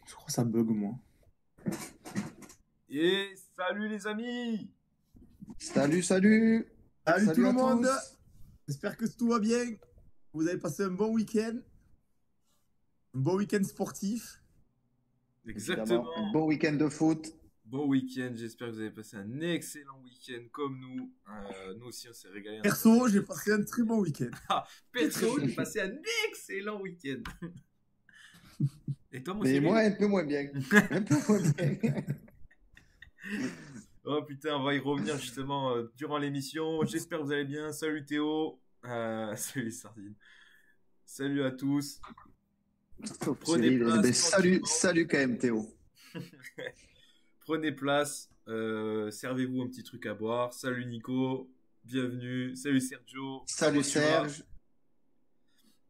Je crois que ça bug, moi. Et salut les amis! Salut, salut! Salut tout Salut le à monde! tous! J'espère que tout va bien. Vous avez passé un bon week-end. Un bon week-end sportif. Exactement. Un bon week-end de foot. Bon week-end, j'espère que vous avez passé un excellent week-end comme nous. Nous aussi, on s'est régalé. Perso, j'ai passé un très bon week-end. Perso, j'ai passé un excellent week-end. Et toi, mon Mais Cyril? moi, un peu moins bien. Un peu moins bien. Oh putain, on va y revenir justement durant l'émission. J'espère que vous allez bien. Salut Théo. Salut Sardine. Salut à tous. Prenez place. Salut quand même, Théo. Prenez place. Servez-vous un petit truc à boire. Salut Nico. Bienvenue. Salut Sergio. Salut Serge.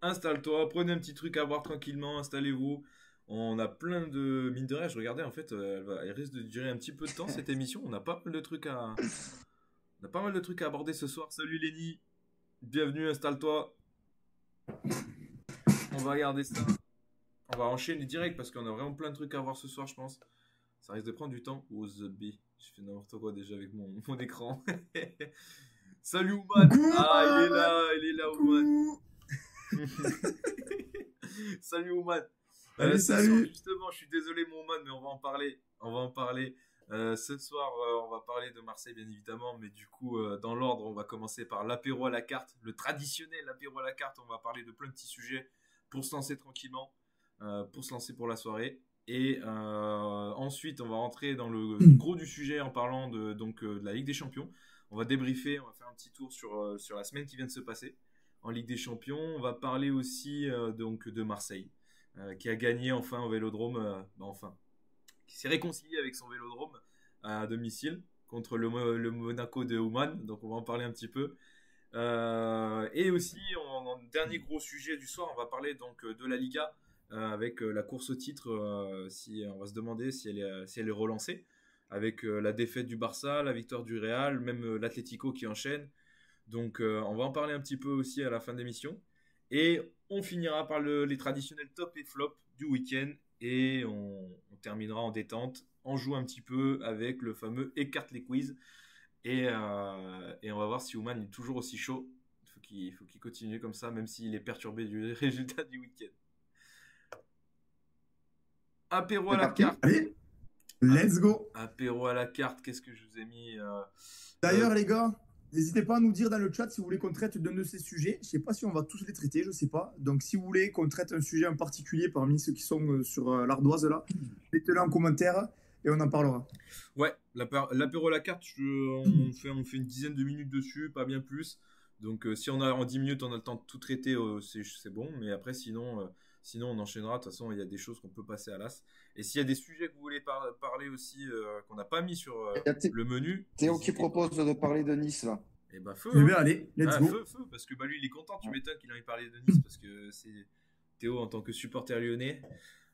Installe-toi. Prenez un petit truc à boire tranquillement. Installez-vous. On a plein de... Mine de rien, je regardais, en fait, elle risque de durer un petit peu de temps, cette émission. On a pas mal de trucs à... On a pas mal de trucs à aborder ce soir. Salut Lenny. Bienvenue, installe-toi. On va regarder ça. On va enchaîner direct parce qu'on a vraiment plein de trucs à voir ce soir, je pense. Ça risque de prendre du temps. Oh, The B. Je fais n'importe quoi déjà avec mon écran. Salut Ouman. Ah, il est là, Ouman. Salut Ouman. Salut. Soir, justement, je suis désolé mon man, mais on va en parler. Ce soir, on va parler de Marseille, bien évidemment, mais du coup, dans l'ordre, on va commencer par l'apéro à la carte, le traditionnel apéro à la carte. On va parler de plein de petits sujets pour se lancer tranquillement, pour se lancer pour la soirée. Et ensuite, on va rentrer dans le gros du sujet en parlant de la Ligue des Champions. On va débriefer, on va faire un petit tour sur la semaine qui vient de se passer en Ligue des Champions. On va parler aussi donc de Marseille. Qui a gagné enfin au Vélodrome, qui s'est réconcilié avec son Vélodrome à domicile contre le Monaco de Ouman, donc on va en parler un petit peu. Et aussi, en dernier gros sujet du soir, on va parler donc de la Liga avec la course au titre. On va se demander si elle est relancée avec la défaite du Barça, la victoire du Real, même l'Atlético qui enchaîne. Donc on va en parler un petit peu aussi à la fin de l'émission. Et on finira par les traditionnels top et flop du week-end. Et on terminera en détente, en joue un petit peu avec le fameux écarte les quiz. Et on va voir si Ouman est toujours aussi chaud. Il faut qu'il continue comme ça, même s'il est perturbé du résultat du week-end. Apéro à la carte. Allez, let's go. Apéro à la carte, qu'est-ce que je vous ai mis D'ailleurs, les gars, n'hésitez pas à nous dire dans le chat si vous voulez qu'on traite d'un de ces sujets. Je ne sais pas si on va tous les traiter, je ne sais pas. Donc, si vous voulez qu'on traite un sujet en particulier parmi ceux qui sont sur l'ardoise là, mettez-le en commentaire et on en parlera. Ouais, l'apéro à la carte, on fait une dizaine de minutes dessus, pas bien plus. Donc, si on a en 10 minutes, on a le temps de tout traiter, c'est bon. Mais après, sinon, on enchaînera. De toute façon, il y a des choses qu'on peut passer à l'as. Et s'il y a des sujets que vous voulez parler aussi, qu'on n'a pas mis sur le menu. Théo qui propose de parler de Nice, là. Et bah, feu. Eh bien, allez, let's go. Feu, parce que lui, il est content. Tu m'étonnes qu'il ait parlé de Nice, parce que c'est Théo en tant que supporter lyonnais.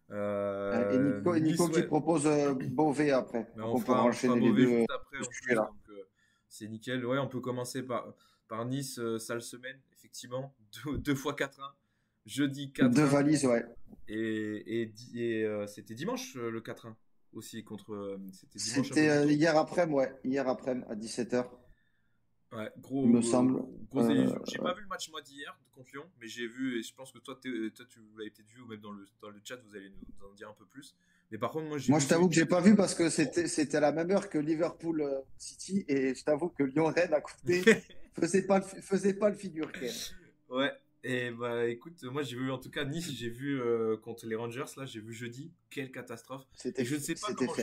Et Nico qui propose Beauvais après. Mais on peut enchaîner les deux juste après, en plus, donc c'est nickel. Ouais, on peut commencer par Nice, sale semaine, effectivement. 2 fois 4-1. Jeudi 4-1. Deux valises, ouais. Et c'était dimanche le 4-1 aussi contre. C'était hier après-midi, ouais. Hier après-midi à 17h. Ouais, gros. Il me semble. J'ai pas vu le match moi d'hier contre Lyon, mais j'ai vu, et je pense que toi tu l'avais peut-être vu, ou même dans le chat, vous allez nous en dire un peu plus. Mais par contre, moi je t'avoue que j'ai pas vu parce que c'était à la même heure que Liverpool City, et je t'avoue que Lyon-Rennes à côté faisait pas le figure. Ouais. Et bah écoute, moi j'ai vu en tout cas Nice, j'ai vu contre les Rangers, là j'ai vu jeudi, quelle catastrophe. Et je ne sais pas comment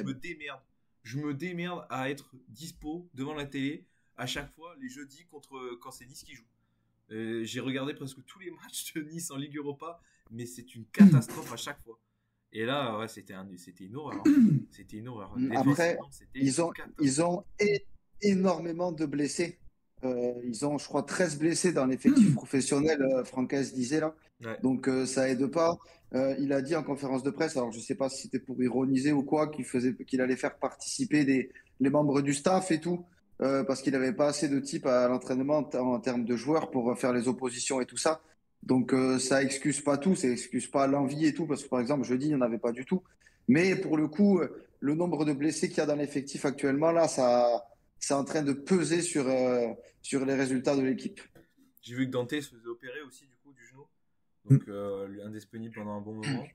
je me démerde à être dispo devant la télé à chaque fois les jeudis quand c'est Nice qui joue. J'ai regardé presque tous les matchs de Nice en Ligue Europa, mais c'est une catastrophe à chaque fois. Et là, ouais, c'était une horreur. C'était une horreur. Après, ils ont énormément de blessés. Ils ont, je crois, 13 blessés dans l'effectif professionnel, Francaise disait là. Ouais. Donc, ça aide pas. Il a dit en conférence de presse, alors je sais pas si c'était pour ironiser ou quoi, qu'il allait faire participer les membres du staff et tout, parce qu'il n'avait pas assez de type à l'entraînement en termes de joueurs pour faire les oppositions et tout ça. Donc, ça excuse pas tout, ça excuse pas l'envie et tout, parce que par exemple, jeudi, il n'y en avait pas du tout. Mais pour le coup, le nombre de blessés qu'il y a dans l'effectif actuellement, là, ça, c'est en train de peser sur les résultats de l'équipe. J'ai vu que Dante se faisait opérer aussi du coup du genou. Donc indisponible pendant un bon moment.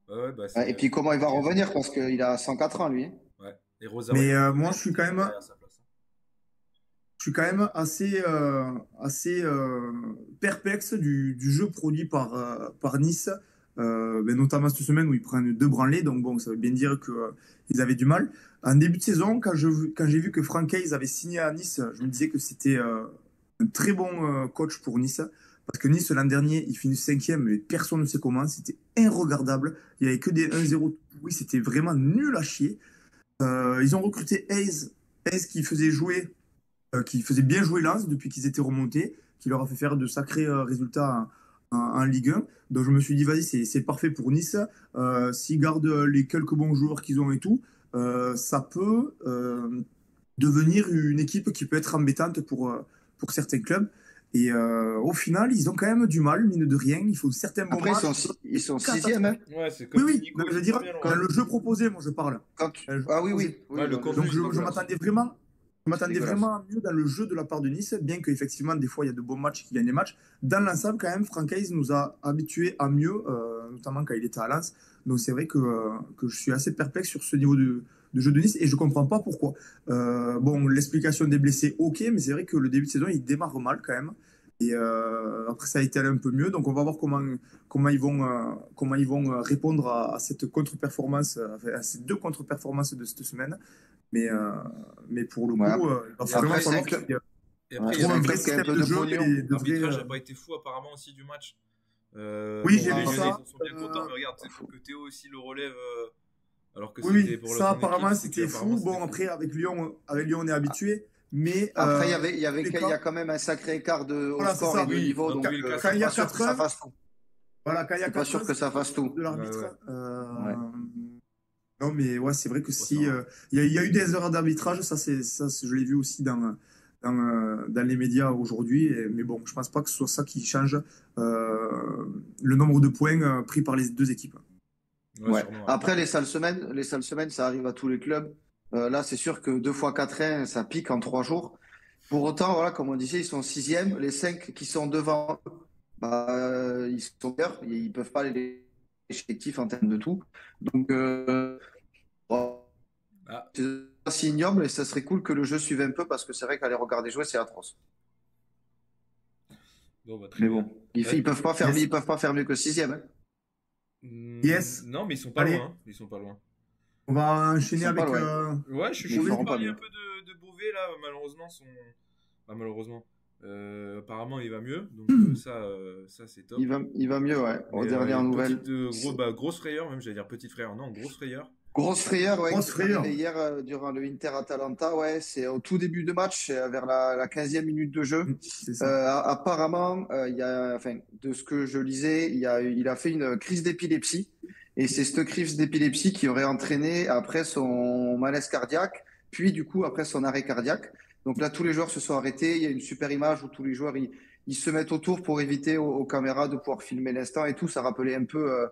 Ouais, bah Ouais, et puis, comment il va c'est- revenir? Parce qu'il a 104 ans, lui. Ouais. Et Rosario Mais qui moi, revient, qui est derrière sa place. je suis quand même assez perplexe du jeu produit par Nice, ben notamment cette semaine où ils prennent deux branlés. Donc bon, ça veut bien dire qu'ils avaient du mal. En début de saison, quand j'ai vu que Franck Hayes avait signé à Nice, je me disais que c'était un très bon coach pour Nice. Parce que Nice, l'an dernier, il finit cinquième, mais personne ne sait comment. C'était irregardable. Il n'y avait que des 1-0. Oui, c'était vraiment nul à chier. Ils ont recruté Hayes qui faisait bien jouer Lens depuis qu'ils étaient remontés, qui leur a fait faire de sacrés résultats en Ligue 1. Donc je me suis dit, vas-y, c'est parfait pour Nice. S'ils gardent les quelques bons joueurs qu'ils ont et tout, ça peut devenir une équipe qui peut être embêtante pour certains clubs. Et au final, ils ont quand même du mal, mine de rien. Il faut certains bons Après, matchs. ils sont sixième, hein. Ouais, c'est Oui, comme si oui, Nico non, je veux était dire, pas bien dans loin. le jeu proposé, moi je parle. Dans le jeu Ah oui, proposé. oui. Ouais, le Dans contenu, Donc je je pense. m'attendais vraiment, je C'est m'attendais dégueulasse. vraiment à mieux dans le jeu de la part de Nice, bien qu'effectivement, des fois, il y a de bons matchs qui gagnent des matchs. Dans l'ensemble, quand même, Franck Hayes nous a habitués à mieux, notamment quand il était à Lens. Donc c'est vrai que je suis assez perplexe sur ce niveau de jeu de Nice et je ne comprends pas pourquoi. Bon, l'explication des blessés, ok, mais c'est vrai que le début de saison, il démarre mal quand même. Et après, ça a été allé un peu mieux. Donc on va voir comment ils vont répondre à cette contre-performance, enfin, à ces deux contre-performances de cette semaine. Mais, euh, mais pour le Ouais. coup, il va Et vraiment Après, après, c'est un falloir club. qu'ils et Ouais, après, il y c'est trouvent avait un un vrai club qui a un système peu de de jeu pognon. et de vrai. l'arbitrage n'a pas été fou apparemment aussi du match. Oui, Bon, j'ai les vu Lyonnais, ils ça. en sont bien contents, mais regarde, c'est pour que Théo aussi le relève, alors que Oui, c'était oui, pour ça son équipe, apparemment c'est c'était qu'apparemment fou. c'était Bon, fou. après, avec Lyon on est habitué. Mais Après, dans tous les il y a cas, quand même un sacré écart au voilà, c'est score et ça. de Oui, niveau, dans tous donc les cas, Quand c'est il y c'est a pas fou. sûr que ça 4-1, fasse tout. voilà, quand il y a C'est pas 4-1, sûr que c'est ça fasse tout. de Ouais, ouais. l'arbitre. Ouais. Non, mais ouais, c'est vrai que Bon, ça si va. il y a eu des erreurs d'arbitrage, je l'ai vu aussi dans les médias aujourd'hui. Mais bon, je pense pas que ce soit ça qui change le nombre de points pris par les deux équipes. Ouais, Ouais. sûrement. Ouais. Après, les sales semaines, ça arrive à tous les clubs. Là, c'est sûr que 2 fois 4-1, ça pique en 3 jours. Pour autant, voilà, comme on disait, ils sont sixième. Les 5 qui sont devant eux, bah, ils sont meilleurs. Ils peuvent pas les effectifs en termes de tout. Donc, bon, Ah, c'est assez ignoble et ça serait cool que le jeu suive un peu parce que c'est vrai qu'aller regarder jouer, c'est atroce. bon, bah, très Mais bien. bon, Ouais. Yes. ils peuvent pas faire mieux que sixième, hein. Yes. Non, mais ils sont pas loin. Allez, Hein. Ils sont pas loin. on va Ils enchaîner sont pas avec loin. Ouais, Mais ils je Beauvais, vous feront du pas coup. parlais un mieux. peu de Beauvais là, malheureusement malheureusement. Apparemment il va mieux, donc ça c'est top. Il va mieux, ouais. Aux Mais dernières nouvelles. grosse frayeur même, j'allais dire petite frayeur, non, grosse frayeur. Grosse frayeur, ouais, qui Grosse est arrivée frayeur. hier durant le Inter-Atalanta. Ouais, c'est au tout début de match, vers la 15e minute de jeu. C'est ça. Apparemment, il y a, enfin, de ce que je lisais, il a fait une crise d'épilepsie. Et c'est cette crise d'épilepsie qui aurait entraîné après son malaise cardiaque, puis du coup après son arrêt cardiaque. Donc là, tous les joueurs se sont arrêtés. Il y a une super image où tous les joueurs ils se mettent autour pour éviter aux caméras de pouvoir filmer l'instant et tout. Ça rappelait un peu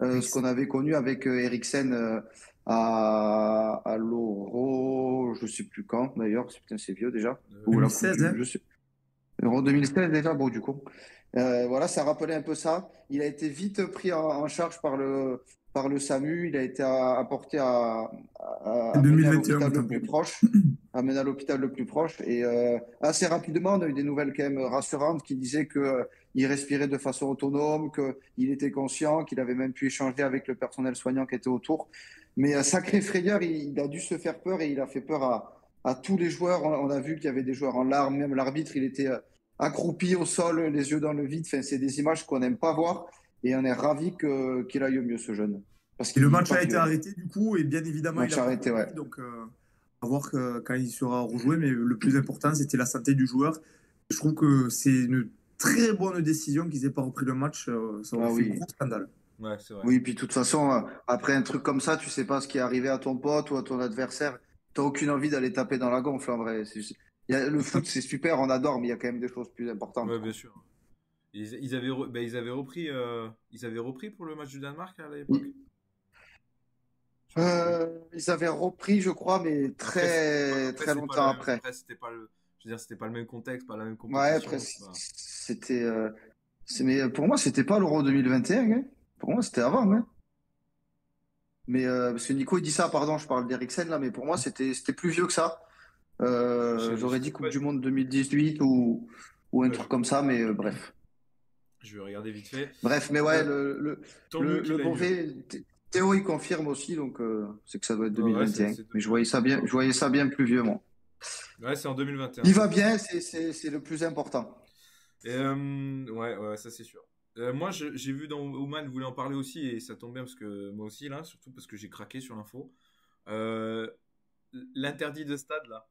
ce qu'on avait connu avec Eriksen à l'Euro, je sais plus quand d'ailleurs, putain, c'est vieux déjà. Ou la Coupe 2016, du, hein. je sais. Euro 2016 déjà, bon du coup. Voilà, ça rappelait un peu ça. Il a été vite pris en charge par le SAMU. Il a été apporté C'est amené à 2021 l'hôpital le autant plus pour moi. proche. Amené à l'hôpital le plus proche. Et assez rapidement, on a eu des nouvelles quand même rassurantes qui disaient que il respirait de façon autonome, qu'il était conscient, qu'il avait même pu échanger avec le personnel soignant qui était autour. Mais sacré frayeur, il a dû se faire peur et il a fait peur à tous les joueurs. On a vu qu'il y avait des joueurs en larmes, même l'arbitre, il était accroupi au sol, les yeux dans le vide. Enfin, c'est des images qu'on n'aime pas voir et on est ravi qu'il aille au mieux, ce jeune. Parce Et qu'il le vit match pas a été vieux. arrêté du coup, et bien évidemment, il Match n'a pas arrêté, ouais. compris. Donc, à voir quand il sera rejoué. Mais le plus important, c'était la santé du joueur. Je trouve que c'est une très bonne décision qu'ils aient pas repris le match. Ça aurait Ah fait oui. gros scandale. Ouais, c'est vrai. Oui, puis de toute façon, après un truc comme ça, tu sais pas ce qui est arrivé à ton pote ou à ton adversaire. T'as aucune envie d'aller taper dans la gonfle, en vrai. Le foot, c'est super, on adore, mais il y a quand même des choses plus importantes, Ouais, bien quoi. sûr. Ils avaient repris pour le match du Danemark à l'époque. Ils avaient repris, je crois, mais très longtemps après. Après, c'était pas le, je veux dire, c'était pas le même contexte, pas la même Ouais, compétition. après, c'était. Mais pour moi, c'était pas l'Euro 2021, hein. Pour moi, c'était avant, hein. Mais parce que Nico, il dit ça, pardon, je parle d'Eriksen là, mais pour moi, c'était plus vieux que ça. Je J'aurais dit sais Coupe pas. du Monde 2018 ou un Ouais, truc comme ça, mais bref. je vais regarder vite fait. Bref, mais ouais, Euh, Tant mieux le qu'il a eu. mauvais. Théo, il confirme aussi, donc c'est que ça doit être Ouais, ouais, 2021. c'est Mais je voyais ça bien plus vieux, moi. ouais, c'est en 2021. Il va bien, c'est le plus important. Et, ouais, ça c'est sûr. Moi, j'ai vu dans Oman, voulait en parler aussi, et ça tombe bien parce que moi aussi, là, surtout parce que j'ai craqué sur l'info. Euh, L'interdit de stade, là,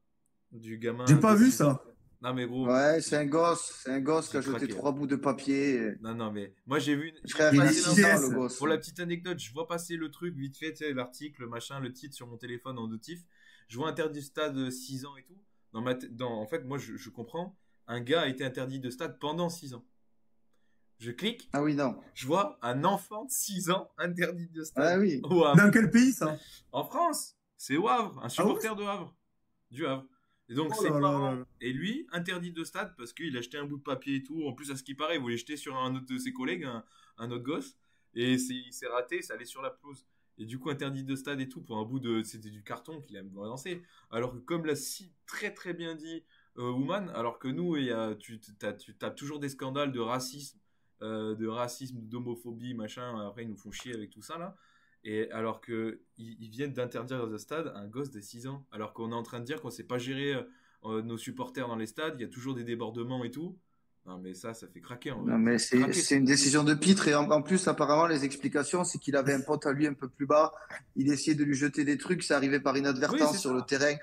du J'ai gamin pas de vu 6 ans. ça. Non, mais gros, Ouais, c'est un gosse qui j'ai a jeté craqué. 3 bouts de papier. Non, non, mais moi, j'ai Frère, vu il a passer 6 l'info. ans, le gosse. Pour la petite anecdote, je vois passer le truc vite fait, tu sais, l'article, le machin, le titre sur mon téléphone en notif. Je vois interdit de stade 6 ans et tout. En fait, moi, je comprends. Un gars a été interdit de stade pendant 6 ans. Je clique, Ah oui, non. je vois un enfant de 6 ans interdit de Ah stade oui. au Havre. Dans quel pays ça? En France, c'est au Havre, un Ah ouais? supporter de Havre, du Havre. Et donc Oh ses là là parents là là. et lui interdit de stade parce qu'il a jeté un bout de papier et tout. En plus, à ce qui paraît, il voulait jeter sur un autre de ses collègues, un autre gosse, et il s'est raté, ça allait sur la pelouse. Et du coup, interdit de stade et tout pour un bout de, c'était du carton qu'il a balancé. Alors que comme l'a si très très bien dit Ouman, alors que nous, tu tapes toujours des scandales de racisme, d'homophobie, machin. Après, ils nous font chier avec tout ça là. Et alors que ils viennent d'interdire dans un stade un gosse de 6 ans, alors qu'on est en train de dire qu'on sait pas gérer nos supporters dans les stades, il y a toujours des débordements et tout. Non mais ça fait craquer en vrai. Non, mais Ça fait craquer c'est ça. une décision de pitre. Et en plus, apparemment, les explications, c'est qu'il avait un pote à lui un peu plus bas. Il essayait de lui jeter des trucs. C'est arrivé par Oui, c'est inadvertance sur le ça. terrain.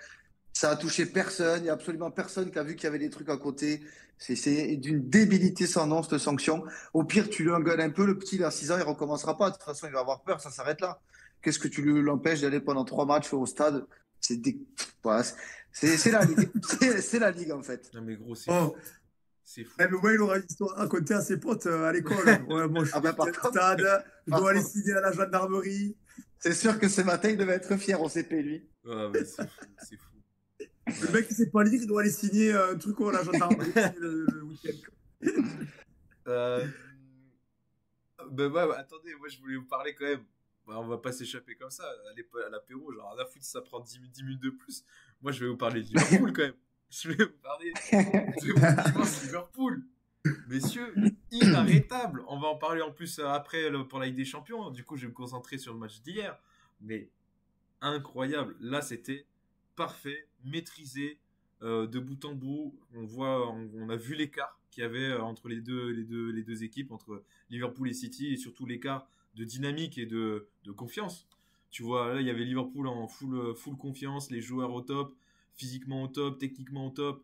Ça a touché personne. Il n'y a absolument personne qui a vu qu'il y avait des trucs à côté. C'est d'une débilité sans nom, cette sanction. Au pire, tu l'engueules un peu. Le petit, il a 6 ans, il recommencera pas. De toute façon, il va avoir peur. Ça s'arrête là. Qu'est-ce que l'empêches d'aller pendant 3 matchs au stade? C'est dé... voilà, c'est la ligue. C'est la ligue, en fait. Non mais gros, Oh. c'est fou. Eh, mais moi, il aura une histoire à raconter à ses potes à l'école. Ouais, moi, je suis Ah ben, au stade, je par dois aller contre, signer à la gendarmerie. c'est sûr que ce matin, il devait être fier au CP, lui. Ouais, mais c'est fou, c'est fou. Le mec, il sait pas lire, il doit aller signer un truc à la gendarmerie le week-end. Euh, Ben ouais, attendez, moi je voulais vous parler quand même. Bah, on va pas s'échapper comme ça à l'apéro, genre à la foot ça prend 10 minutes de plus. Moi je vais vous parler de Liverpool quand même. Je vais vous parler de mon dimanche Liverpool. Messieurs, inarrêtable. On va en parler en plus après pour la Ligue des Champions. Du coup, je vais me concentrer sur le match d'hier. Mais incroyable. Là, c'était parfait, maîtrisé de bout en bout. On a vu l'écart qu'il y avait entre les deux équipes, entre Liverpool et City, et surtout l'écart de dynamique et de confiance. Tu vois, là, il y avait Liverpool en full confiance, les joueurs au top, physiquement au top, techniquement au top,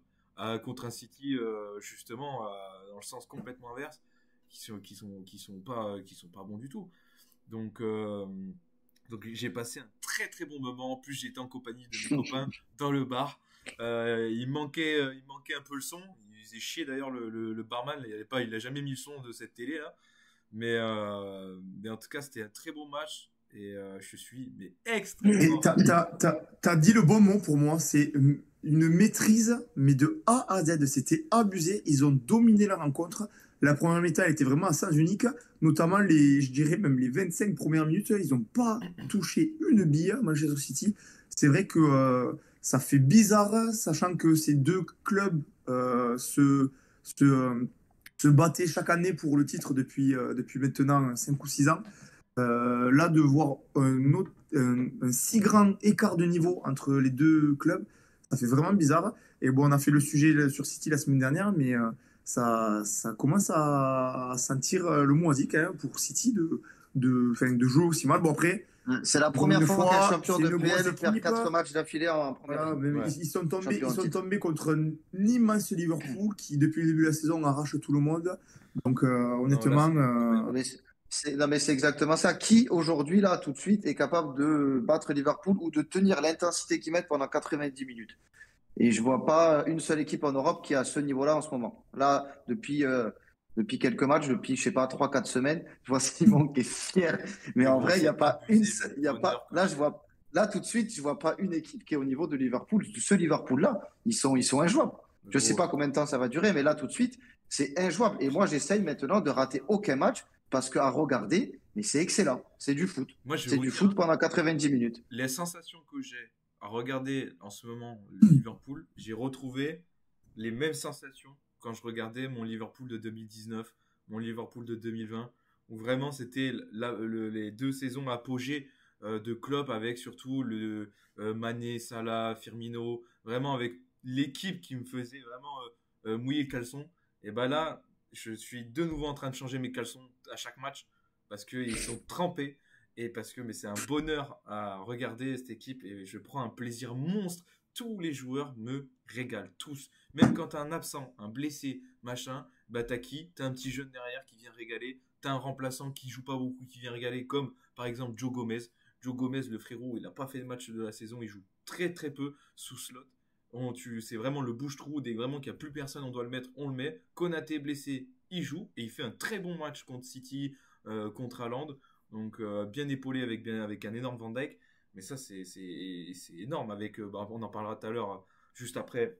contre un City justement dans le sens complètement inverse, qui sont pas bons du tout. Donc j'ai passé un très très bon moment. En plus, j'étais en compagnie de mes copains dans le bar. Il manquait un peu le son. Il faisait chier d'ailleurs le barman. Il a jamais mis le son de cette télé là. Mais en tout cas, c'était un très beau match. Et je suis Et extrêmement. t'as dit le bon mot pour moi, c'est une maîtrise, mais de A à Z. C'était abusé. Ils ont dominé la rencontre. La première mi-temps, elle était vraiment à sens unique, notamment je dirais même les 25 premières minutes. Ils n'ont pas touché une bille, Manchester City. C'est vrai que ça fait bizarre, sachant que ces deux clubs se battaient chaque année pour le titre depuis maintenant 5 ou 6 ans. Là, de voir un si grand écart de niveau entre les deux clubs, ça fait vraiment bizarre. Et bon, on a fait le sujet sur City la semaine dernière, mais ça commence à sentir le moisi quand même pour City de jouer aussi mal. Bon, après, C'est la pour première une fois fois, qu'un champion c'est de une grosse PL perd équipe. 4 matchs d'affilée en première Voilà, ligue. mais Ouais. ils sont Champion en titre. tombés contre un immense Liverpool qui, depuis le début de la saison, arrache tout le monde. Donc, honnêtement, Non, mais c'est exactement ça. Qui aujourd'hui, là, tout de suite, est capable de battre Liverpool ou de tenir l'intensité qu'ils mettent pendant 90 minutes? Et je vois pas une seule équipe en Europe qui est à ce niveau-là en ce moment. Là, depuis depuis quelques matchs, depuis, je sais pas, 3, 4 semaines. Je vois Simon qui est fier. Mais Mais en bon, vrai, il n'y a c'est pas une, abusé le il y a bonheur pas, quand là, même. je vois, là, tout de suite, je vois pas une équipe qui est au niveau de Liverpool. Ce Liverpool-là, ils sont injouables. Je sais Gros, pas combien de temps ça va durer, mais là, tout de suite, c'est injouable. Et moi, j'essaye maintenant de rater aucun match parce qu'à regarder, mais c'est excellent. C'est du foot. moi, je vais C'est vous du dire, foot pendant 90 minutes. les sensations que j'ai à regarder en ce moment le Liverpool, j'ai retrouvé les mêmes sensations quand je regardais mon Liverpool de 2019, mon Liverpool de 2020, où vraiment c'était les 2 saisons apogées de Klopp avec surtout le Mané, Salah, Firmino, vraiment avec l'équipe qui me faisait vraiment mouiller le caleçon. Et ben là, je suis de nouveau en train de changer mes caleçons à chaque match parce qu'ils sont trempés et parce que mais c'est un bonheur à regarder cette équipe et je prends un plaisir monstre. Tous les joueurs me régalent, tous. Même quand t'as un absent, un blessé, machin, bah t'as qui? T'as un petit jeune derrière qui vient régaler. T'as un remplaçant qui joue pas beaucoup qui vient régaler, comme par exemple Joe Gomez. Joe Gomez, le frérot, il a pas fait de match de la saison, il joue très très peu sous slot. C'est vraiment le bouche-trou, dès vraiment qu'il n'y a plus personne, on doit le mettre, on le met. Konaté blessé, il joue et il fait un très bon match contre City, contre Haaland. Donc bien épaulé avec un énorme Van Dijk. Mais ça, c'est énorme. On en parlera tout à l'heure, juste après,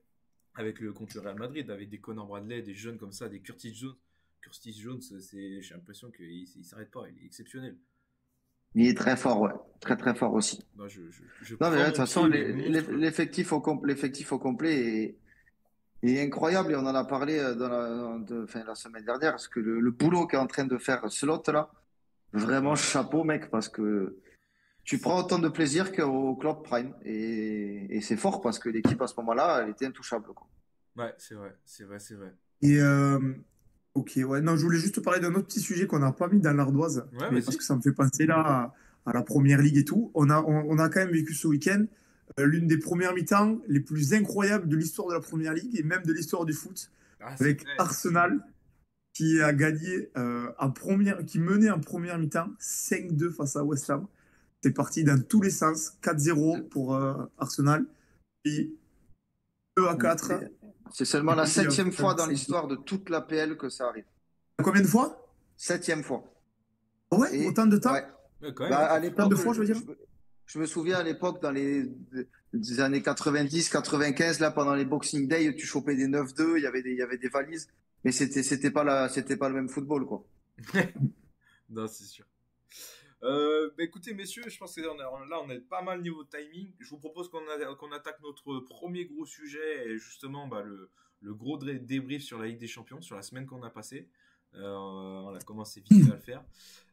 contre le Real Madrid, avec des Conor Bradley, des jeunes comme ça, des Curtis Jones. Curtis Jones, j'ai l'impression qu'il ne s'arrête pas, il est exceptionnel. Il est très fort, ouais. Très, très fort aussi. Moi, je Non, mais prends là, de toute mon façon, pied, mais monstrueux. l'effectif au complet est incroyable et on en a parlé enfin, la semaine dernière parce que le boulot qu'est en train de faire Slot là, vraiment Ouais, chapeau mec parce que tu prends autant de plaisir qu'au Club Prime et c'est fort parce que l'équipe à ce moment-là, elle était intouchable quoi. ouais, c'est vrai, c'est vrai, c'est vrai. Et ok, ouais, non, je voulais juste te parler d'un autre petit sujet qu'on n'a pas mis dans l'ardoise, Ouais, mais parce vas-y. que ça me fait penser là à la première ligue et tout. On a quand même vécu ce week-end l'une des premières mi-temps les plus incroyables de l'histoire de la première ligue et même de l'histoire du foot, Ah, c'est avec vrai. Arsenal qui a gagné qui menait en première mi-temps 5-2 face à West Ham. C'est parti dans tous les sens, 4-0 pour Arsenal, puis 2-4. C'est seulement Et la puis, septième fois dans 5-2. l'histoire de toute l'APL que ça arrive. Combien de fois? Septième fois. Ah ouais, Et autant de temps? ouais, Ouais, quand même, bah, hein, à c'est fou. Autant de l'époque, fois, je veux dire? je me souviens à l'époque, dans les années 90, 95, là, pendant les Boxing Day, tu chopais des 9-2, il y avait des valises, mais c'était pas le même football, quoi. Non, c'est sûr. Bah, écoutez, messieurs, je pense que là, on est pas mal niveau timing. Je vous propose qu'on attaque notre premier gros sujet et justement le gros débrief sur la Ligue des Champions, sur la semaine qu'on a passée. On a commencé vite à le faire.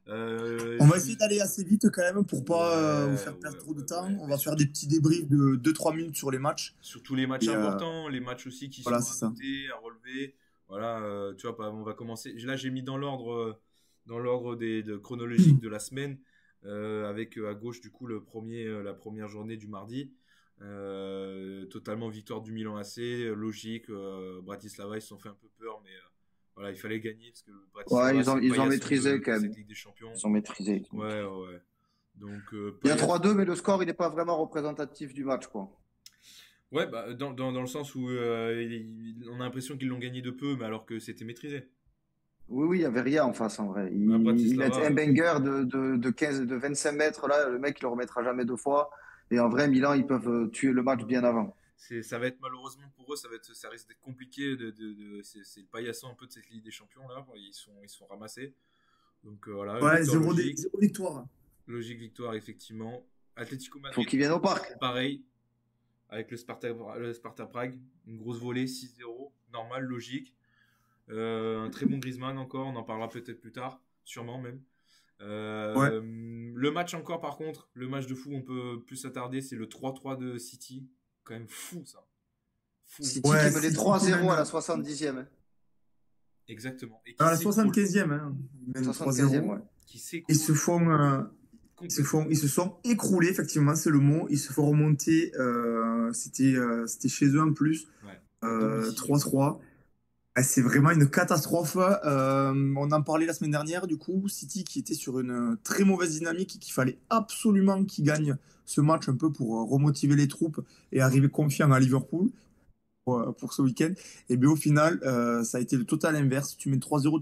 On va essayer d'aller assez vite quand même pour pas vous Ouais, faire ouais, perdre trop de ouais, temps. ouais. On Mais va faire des petits débriefs de 2-3 minutes sur les matchs. surtout les matchs Et importants, les matchs aussi qui sont voilà, à c'est ça. noter, à relever. Voilà, tu vois, on va commencer. Là, j'ai mis dans l'ordre chronologique de la semaine, avec à gauche du coup la première journée du mardi. Totalement victoire du Milan AC, logique. Bratislava, ils se sont fait un peu peur, mais voilà, il fallait gagner parce que Ouais, Bratislava, c'est le ils ont paillasson maîtrisé quand de même. cette Ligue des Champions. Ils ont maîtrisé. Ouais, ouais, ouais. Donc, Il y a paillasson. 3-2, mais le score, il n'est pas vraiment représentatif du match, quoi. Ouais, bah, dans le sens où on a l'impression qu'ils l'ont gagné de peu, mais alors que c'était maîtrisé. Oui, oui, il n'y avait rien en face, en vrai. À Ils mettent Bratislava, un banger de 15, de 25 mètres, là, le mec, il le remettra jamais 2 fois. Et en vrai, Milan, ils peuvent tuer le match bien avant. ça va être malheureusement pour eux, ça risque d'être compliqué. C'est le paillasson un peu de cette Ligue des Champions là. Ils sont ramassés. Donc voilà, Ouais, victoire logique, 0 victoire. logique victoire effectivement. Atlético Faut Madrid, qu'ils viennent au parc. pareil, avec le Sparta Prague, une grosse volée 6-0, normal, logique. Un très bon Griezmann encore, on en parlera peut-être plus tard, sûrement même. Ouais. Le match encore par contre, le match de fou, on peut plus s'attarder, c'est le 3-3 de City. Quand même fou ça. Fou. City qui Ouais, menait City qui 3-0 à la mène 70e. Exactement. Et qui à la s'écroule. 75e. Hein. Ils mènent 75e, 3-0. ouais. Qui Ils s'écroule se font, complètement. ils se sont écroulés, effectivement, c'est le mot. Ils se font remonter. C'était chez eux en plus. Ouais. À domicile. 3-3. Ah, c'est vraiment une catastrophe. On en parlait la semaine dernière, du coup, City qui était sur une très mauvaise dynamique et qu'il fallait absolument qu'ils gagnent ce match un peu pour remotiver les troupes et arriver confiant à Liverpool. pour ce week-end. Et bien au final, ça a été le total inverse. Tu mets 3-0,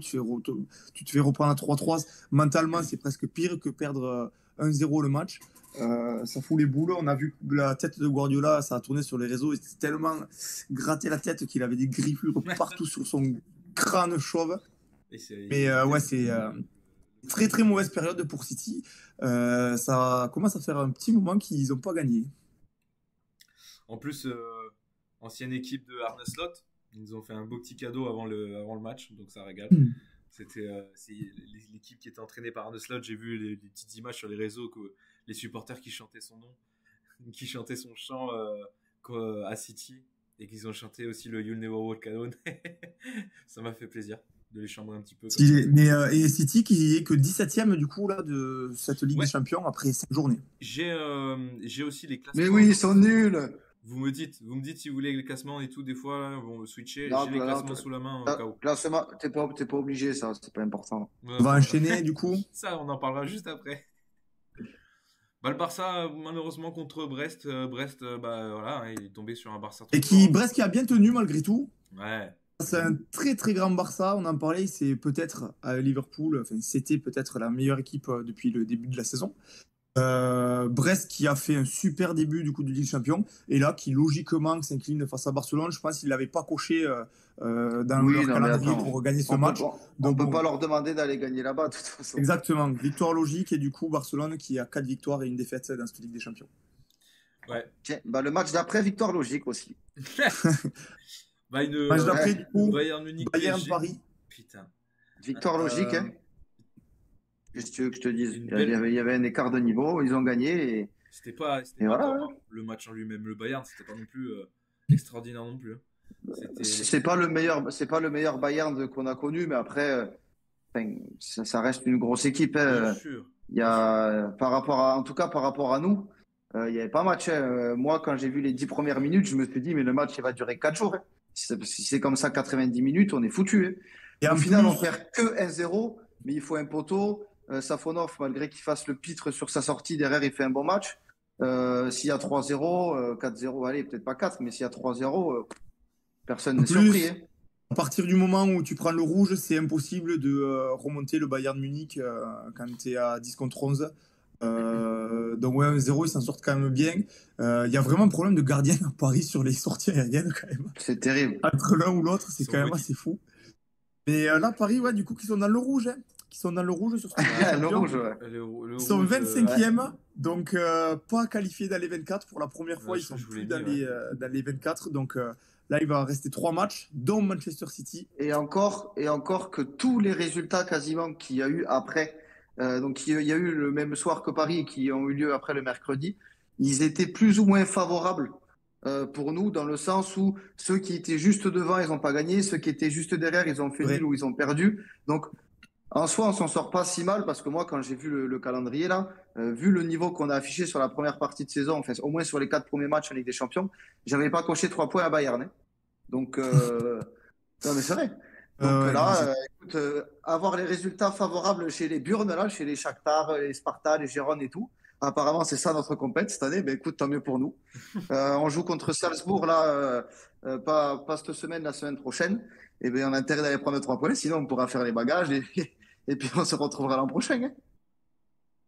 tu te fais reprendre à 3-3. Mentalement, c'est presque pire que perdre 1-0 le match. Ça fout les boules. On a vu la tête de Guardiola, ça a tourné sur les réseaux. Il s'est tellement gratté la tête qu'il avait des griffures partout sur son crâne chauve. Mais ouais, c'est très très mauvaise période pour City. Ça commence à faire un petit moment qu'ils n'ont pas gagné. En plus, ancienne équipe de Arne Slot, ils nous ont fait un beau petit cadeau avant le match, donc ça régale. C'est l'équipe qui était entraînée par Arne Slot. J'ai vu les petites images sur les réseaux que les supporters qui chantaient son nom, qui chantaient son chant à City, et qu'ils ont chanté aussi le You'll Never Walk Alone. Ça m'a fait plaisir de les chambrer un petit peu. Et City qui est que 17e du coup là, de cette Ligue des Champions après 5 journées. J'ai aussi les classements. Mais oui, ils sont nuls. Vous me dites si vous voulez les classements et tout, des fois, là, on va switcher. J'ai les classements sous la main au cas où. Classement, t'es pas obligé, ça, c'est pas important. On va enchaîner du coup. Ça, on en parlera juste après. Le Barça, malheureusement, contre Brest. Brest, voilà, il est tombé sur un Barça. Brest qui a bien tenu malgré tout. Ouais. C'est un très très grand Barça, on en parlait, c'est peut-être à Liverpool, c'était peut-être la meilleure équipe depuis le début de la saison. Brest qui a fait un super début du coup de Ligue des Champions et là qui logiquement s'incline face à Barcelone. Je pense qu'ils ne l'avaient pas coché dans leur calendrier pour gagner ce match. On ne peut pas leur demander d'aller gagner là-bas de toute façon. Exactement, victoire logique et du coup Barcelone qui a 4 victoires et une défaite dans cette Ligue des Champions. Ouais. Tiens, le match d'après, victoire logique aussi. Match d'après du coup, Bayern Munich, Paris. Putain. Victoire logique, hein. Qu'est-ce que tu veux que je te dise? Il y avait un écart de niveau, ils ont gagné. Et... C'était pas voilà, top, hein. Le match en lui-même, le Bayern, c'était pas non plus extraordinaire non plus. C'est pas le meilleur Bayern qu'on a connu, mais après, ça reste une grosse équipe. Bien sûr. Il y a, en tout cas par rapport à nous, il n'y avait pas match. Moi, quand j'ai vu les 10 premières minutes, je me suis dit, mais le match, il va durer 4 jours. Hein. Si c'est comme ça, 90 minutes, on est foutu. Hein. Et au final, on perd que 1-0, mais il faut un poteau. Safonov, malgré qu'il fasse le pitre sur sa sortie, derrière, il fait un bon match. S'il y a 3-0, 4-0, allez, peut-être pas 4, mais s'il y a 3-0, personne n'est surpris. Hein. À partir du moment où tu prends le rouge, c'est impossible de remonter le Bayern Munich quand tu es à 10 contre 11. Donc ouais, 1-0, ils s'en sortent quand même bien. Il y a vraiment un problème de gardien à Paris sur les sorties aériennes quand même. C'est terrible. Entre l'un ou l'autre, c'est quand même assez fou. Mais là, Paris, ouais, du coup, qui sont dans le rouge. Hein. Qui sont dans le rouge sur ce le rouge, ouais. Ils sont 25e, donc pas qualifiés dans les 24 pour la première fois. Ils sont plus dans les 24. Donc là, il va rester 3 matchs, dont Manchester City. Et encore que tous les résultats quasiment qu'il y a eu après, donc il y a eu le même soir que Paris et qui ont eu lieu après le mercredi, ils étaient plus ou moins favorables pour nous, dans le sens où ceux qui étaient juste devant, ils n'ont pas gagné, ceux qui étaient juste derrière, ils ont fait nul ou ils ont perdu. Donc, en soi, on s'en sort pas si mal parce que moi, quand j'ai vu le calendrier là, vu le niveau qu'on a affiché sur la première partie de saison, enfin, au moins sur les 4 premiers matchs en Ligue des Champions, j'avais pas coché 3 points à Bayern. Hein. Donc, non mais c'est vrai. Donc là, écoute, avoir les résultats favorables chez les Burnes, là, chez les Shakhtar, les Sparta, les Gérone et tout, apparemment c'est ça notre compète cette année. Ben écoute, tant mieux pour nous. On joue contre Salzbourg là, pas cette semaine, la semaine prochaine. Et ben on a intérêt d'aller prendre 3 points, sinon on pourra faire les bagages et puis on se retrouvera l'an prochain. Hein.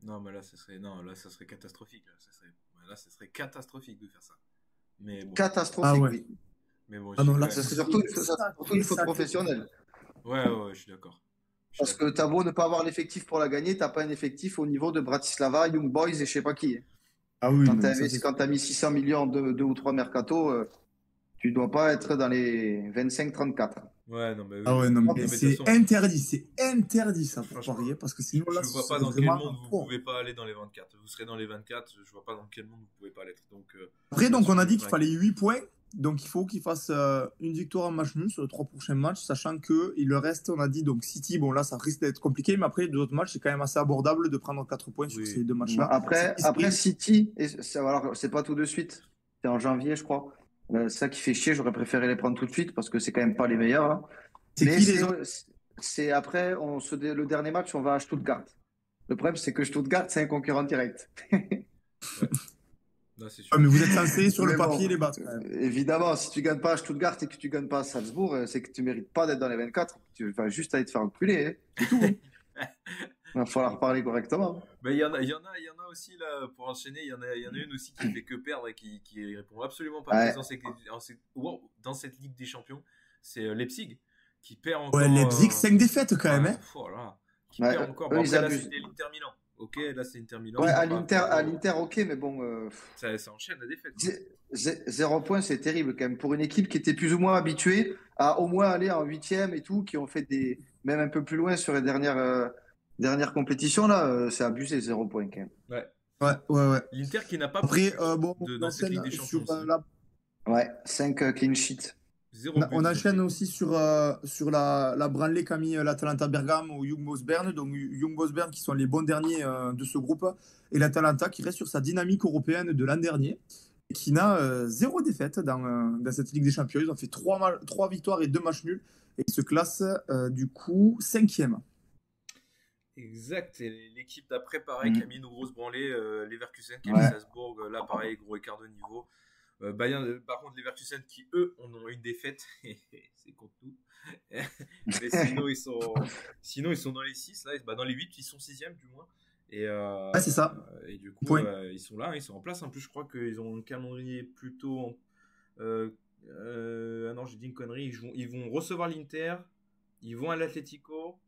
Non, mais là, ça serait catastrophique. Là, ça serait catastrophique de faire ça. Mais bon. Catastrophique, oui. Mais bon, là, c'est surtout une faute professionnelle. Ouais, je suis d'accord. Parce que t'as beau ne pas avoir l'effectif pour la gagner, t'as pas un effectif au niveau de Bratislava, Young Boys et je sais pas qui. Ah oui. Quand t'as mis 600 millions de 2 ou 3 mercato, tu dois pas être dans les 25-34. Ouais, non, mais oui. Ah ouais, non, mais c'est interdit ça pour parier parce que sinon là, je vois pas dans quel monde vous pouvez pas aller dans les 24. Vous serez dans les 24, je vois pas dans quel monde vous pouvez pas l'être. Donc après, donc on a dit qu'il fallait 8 points. Donc il faut qu'il fasse une victoire en match nul sur les 3 prochains matchs, sachant qu'il le reste, on a dit, donc City, bon là ça risque d'être compliqué, mais après les 2 autres matchs, c'est quand même assez abordable de prendre 4 points sur ces 2 matchs-là. Après City, alors c'est pas tout de suite, c'est en janvier je crois. C'est ça qui fait chier, j'aurais préféré les prendre tout de suite parce que c'est quand même pas les meilleurs. Là. C'est après, le dernier match, on va à Stuttgart. Le problème, c'est que Stuttgart, c'est un concurrent direct. Là, c'est sûr. Ah, mais vous êtes censé sur le Mais bon, papier les battre. Quand même. évidemment, si tu gagnes pas à Stuttgart et que tu gagnes pas à Salzbourg, c'est que tu mérites pas d'être dans les 24. Tu vas juste aller te faire enculer. Hein. C'est tout. Hein. Il va falloir parler correctement. Mais il y en a aussi là pour enchaîner. Il y en a une aussi qui fait que perdre et qui répond absolument pas Ouais. dans cette Ligue des Champions. C'est Leipzig qui perd encore. Ouais, Leipzig, 5 défaites quand même. Hein. Voilà. Qui Ouais, perd encore. eux, Bon, ils après là abusent. c'était l'Inter Milan. Ok, là c'est Inter Milan. Ouais, c'est à pas- l'Inter, ok, mais bon, ça enchaîne la défaite. 0 point, c'est terrible quand même. Pour une équipe qui était plus ou moins habituée à au moins aller en huitième et tout, qui ont fait même un peu plus loin sur les dernières compétitions, là, c'est abusé, 0 point quand même. Ouais. Ouais. L'Inter qui n'a pas Après, pris bon, dans cette Ligue des Champions. sur, aussi. Ouais, 5 clean sheets. Zéro on, but, on enchaîne ils ont aussi sur la branlée qu'a mis l'Atalanta Bergame au Young Boys Bern. Donc Young Boys Bern qui sont les bons derniers de ce groupe. Et l'Atalanta qui reste sur sa dynamique européenne de l'an dernier. Et qui n'a 0 défaite dans cette Ligue des Champions. Ils ont fait 3 victoires et 2 matchs nuls. Et ils se classent du coup 5e. Exact, et l'équipe d'après, pareil, qui a mis une grosse branlée, Leverkusen qui a Ouais. mis Salzbourg, là pareil, gros écart de niveau. Bayern, par contre, Leverkusen qui, eux, en ont une défaite, c'est contre nous. Mais sinon, ils sont dans les 6, là, dans les 8, ils sont 6e du moins. Et, Ouais, c'est ça. Et du coup, Point. ils sont là, ils sont en place. En plus, je crois qu'ils ont un calendrier plutôt. Ah non, j'ai dit une connerie. Ils vont recevoir l'Inter, ils vont à l'Atlético,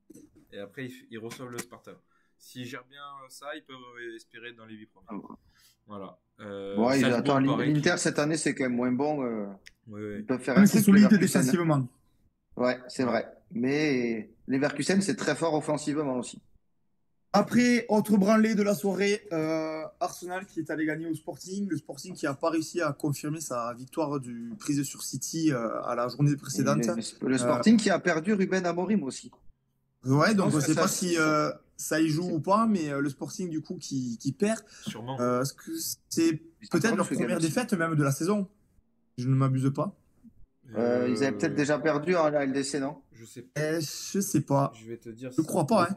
et après ils reçoivent le Sparta. S'ils gèrent bien ça, ils peuvent espérer être dans les 8 premiers. Voilà. Ouais, Salzbourg, attends, pareil, l'Inter cette année, c'est quand même moins bon. Ouais. Ils peuvent faire Mais un c'est truc, solide Leverkusen. défensivement. Ouais, c'est vrai. Mais Leverkusen, c'est très fort offensivement aussi. Après, autre branlée de la soirée, Arsenal qui est allé gagner au Sporting. Le Sporting qui n'a pas réussi à confirmer sa victoire prise sur City à la journée précédente. Le Sporting qui a perdu Ruben Amorim aussi. Ouais, donc pense on ne que sait ça- pas si ça y joue ou pas, mais le Sporting du coup qui perd. Sûrement. Est-ce que c'est peut-être leur première défaite même de la saison? Je ne m'abuse pas. Ils avaient peut-être déjà perdu en LDC, non? Je sais pas. Je sais pas. Je vais te dire. Je crois pas. Hein.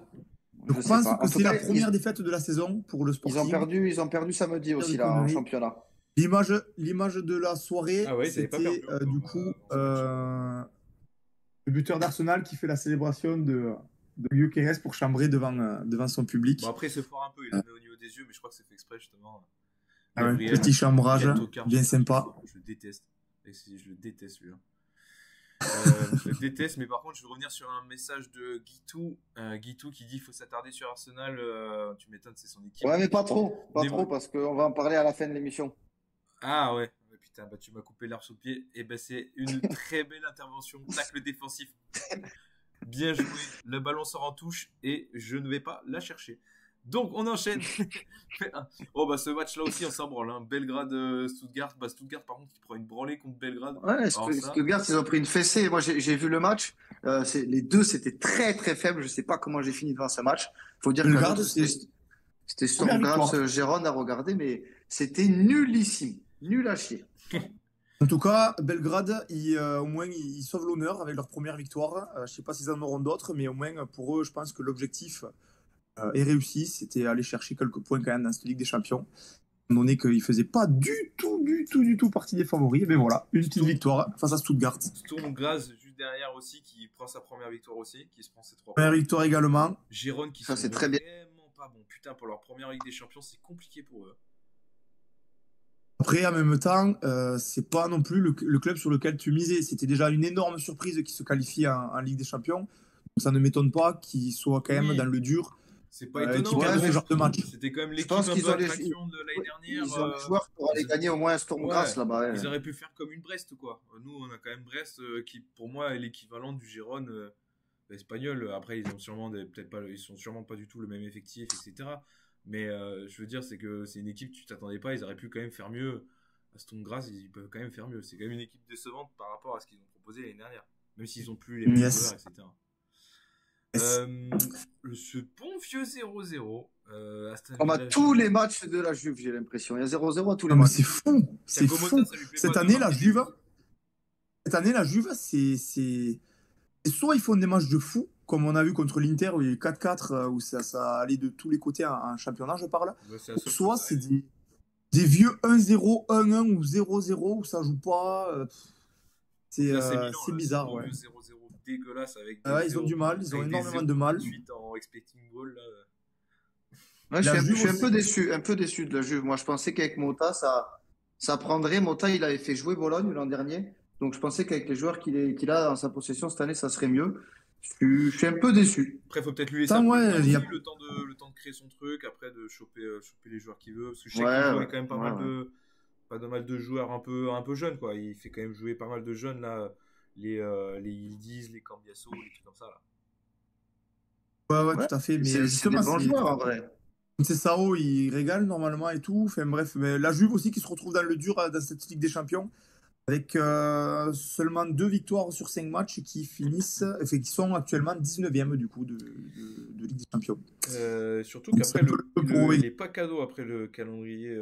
Je Je sais pense pas. En que tout c'est cas, la première défaite de la saison pour le Sporting. ils ont perdu samedi aussi là, en conneries. championnat. L'image de la soirée, Ah ouais, ils avaient pas c'était perdu du encore, coup avant le buteur d'Arsenal qui fait la célébration de Gyökeres pour chambrer devant son public. Bon, après, il se fort un peu, il le met au niveau des yeux, mais je crois que c'est fait exprès justement. Ah ouais, Gabriel, petit chambrage, quel tocard, bien je sympa. le déteste. Je le déteste, lui. Je le déteste, mais par contre, je veux revenir sur un message de Guitou. Guitou qui dit qu'il faut s'attarder sur Arsenal. Tu m'étonnes, c'est son équipe. Ouais, mais pas trop, Des- parce qu'on va en parler à la fin de l'émission. Ah ouais. Ouais, putain, bah, tu m'as coupé l'herbe sous le pied. Et ben c'est une très belle intervention. Tacle défensif. Bien joué. Le ballon sort en touche et je ne vais pas la chercher. Donc on enchaîne. Oh bah ce match là aussi on s'en branle. Hein. Belgrade-Stuttgart. Bah Stuttgart par contre qui prend une branlée contre Belgrade. Ouais, Alors, ça, Stuttgart, ils ont pris une fessée. Moi, j'ai vu le match. Les deux, c'était très, très faible. Je sais pas comment j'ai fini devant ce match. Faut dire Belgrade, que c'est- c'était Première Sturm Graz, victoire. Gérone à regarder, mais c'était nullissime. Nul à chier. En tout cas, Belgrade, au moins, ils sauvent l'honneur avec leur première victoire. Je ne sais pas s'ils en auront d'autres, mais au moins, pour eux, je pense que l'objectif est réussi. C'était aller chercher quelques points quand même dans cette Ligue des Champions. Étant donné qu'ils ne faisaient pas du tout partie des favoris. Mais voilà, une petite victoire face à Stuttgart. Sturm Graz juste derrière aussi qui prend sa première victoire aussi, qui se prend ses 3 Première points. victoire également. Gérone qui Ça, sont c'est très bien. vraiment pas bons. Putain, pour leur première Ligue des Champions, c'est compliqué pour eux. Après, en même temps, c'est pas non plus le club sur lequel tu misais. C'était déjà une énorme surprise qu'ils se qualifient en Ligue des Champions. Donc, ça ne m'étonne pas qu'ils soient quand même Oui. dans le dur. C'est pas Qu'ils étonnant. perdent mais ce genre de match. C'était quand même Je l'équipe pense un qu'ils peu ont les- attraction de l'année dernière. Ils ont les joueurs pour aller ils- gagner au moins un Sturm Ouais. Graz là-bas. Ouais. Ils auraient pu faire comme une Brest, quoi. Nous, on a quand même Brest qui, pour moi, est l'équivalent du Gérone espagnol. Après, ils ont sûrement peut-être pas, ils sont sûrement pas du tout le même effectif, etc. Mais je veux dire, c'est que c'est une équipe, tu t'attendais pas, ils auraient pu quand même faire mieux. À Sturm Graz, ils peuvent quand même faire mieux. C'est quand même une équipe décevante par rapport à ce qu'ils ont proposé l'année dernière, même s'ils ont plus les mêmes Yes. joueurs, etc. Ce bon vieux 0-0. Aston Comme à Villa- tous les matchs de la Juve, j'ai l'impression. Il y a 0-0 à tous les Non, mais matchs. c'est fou. C'est Thiago fou. Motta, ça lui plaît Cette pas de année, la marquer. Juve, c'est soit ils font des matchs de fou, comme on a vu contre l'Inter où il y a eu 4-4, où ça allait de tous les côtés en championnat, je parle. Ouais, c'est la seule Soit chose. c'est des des vieux 1-0, 1-1 ou 0-0 où ça joue pas. C'est bizarre, ouais. 0-0 dégueulasse avec ils ont du mal, ils ont énormément de mal. Suite en expecting goal là. Ouais, je suis un peu déçu de la Juve. Moi, je pensais qu'avec Mota, ça prendrait. Mota, il avait fait jouer Bologne l'an dernier. Donc, je pensais qu'avec les joueurs qu'il a dans sa possession cette année, ça serait mieux. Je suis un peu déçu. Après, il faut peut-être lui laisser le temps de créer son truc, après de choper les joueurs qu'il veut. Parce que je sais qu'il joue quand même pas mal de joueurs un peu jeunes, quoi. Il fait quand même jouer pas mal de jeunes, là. Les Yildiz, les Cambiasso, les trucs comme ça, là. Ouais, tout à fait. Mais c'est des bons joueurs, en vrai. C'est Sao, il régale normalement et tout. Enfin, bref, mais la Juve aussi qui se retrouve dans le dur dans cette Ligue des Champions. Avec seulement 2 victoires sur 5 matchs qui sont actuellement 19e du coup de Ligue des Champions. Surtout qu'après, il n'est pas cadeau après le calendrier.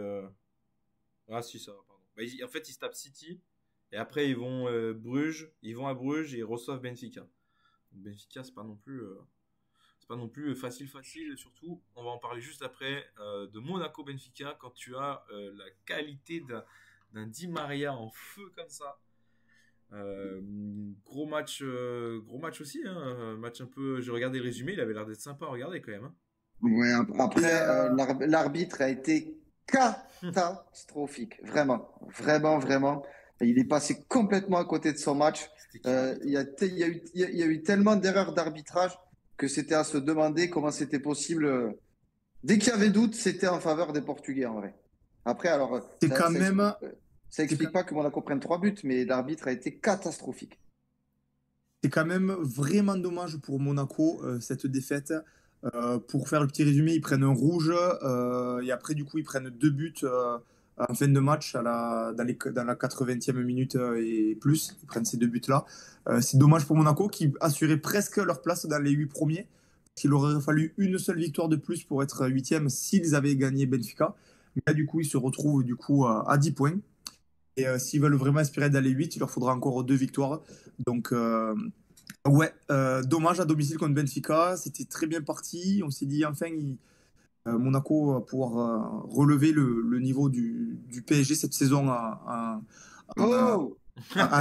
Ah si, ça va, pardon. En fait, ils se tapent City et après ils vont à Bruges et ils reçoivent Benfica. Donc, Benfica, c'est pas non plus facile. Surtout, on va en parler juste après de Monaco-Benfica quand tu as la qualité d'un Di Maria en feu comme ça. Gros match aussi, hein. Match un peu. J'ai regardé le résumé, il avait l'air d'être sympa à regarder quand même. Hein. Ouais, après, l'arbitre a été catastrophique, vraiment. Il est passé complètement à côté de son match. Il y a eu tellement d'erreurs d'arbitrage que c'était à se demander comment c'était possible. Dès qu'il y avait doute, c'était en faveur des Portugais en vrai. Après, alors, ça explique pas que Monaco prenne 3 buts, mais l'arbitre a été catastrophique. C'est quand même vraiment dommage pour Monaco, cette défaite. Pour faire le petit résumé, ils prennent un rouge et après, du coup, ils prennent 2 buts en fin de match dans la 80e minute et plus. Ils prennent ces 2 buts-là. C'est dommage pour Monaco qui assurait presque leur place dans les 8 premiers. Il aurait fallu une seule victoire de plus pour être 8e s'ils avaient gagné Benfica. Mais là, du coup, ils se retrouvent à 10 points. Et s'ils veulent vraiment espérer d'aller 8, il leur faudra encore 2 victoires. Donc, dommage à domicile contre Benfica. C'était très bien parti. On s'est dit enfin, Monaco va pouvoir relever le niveau du PSG cette saison en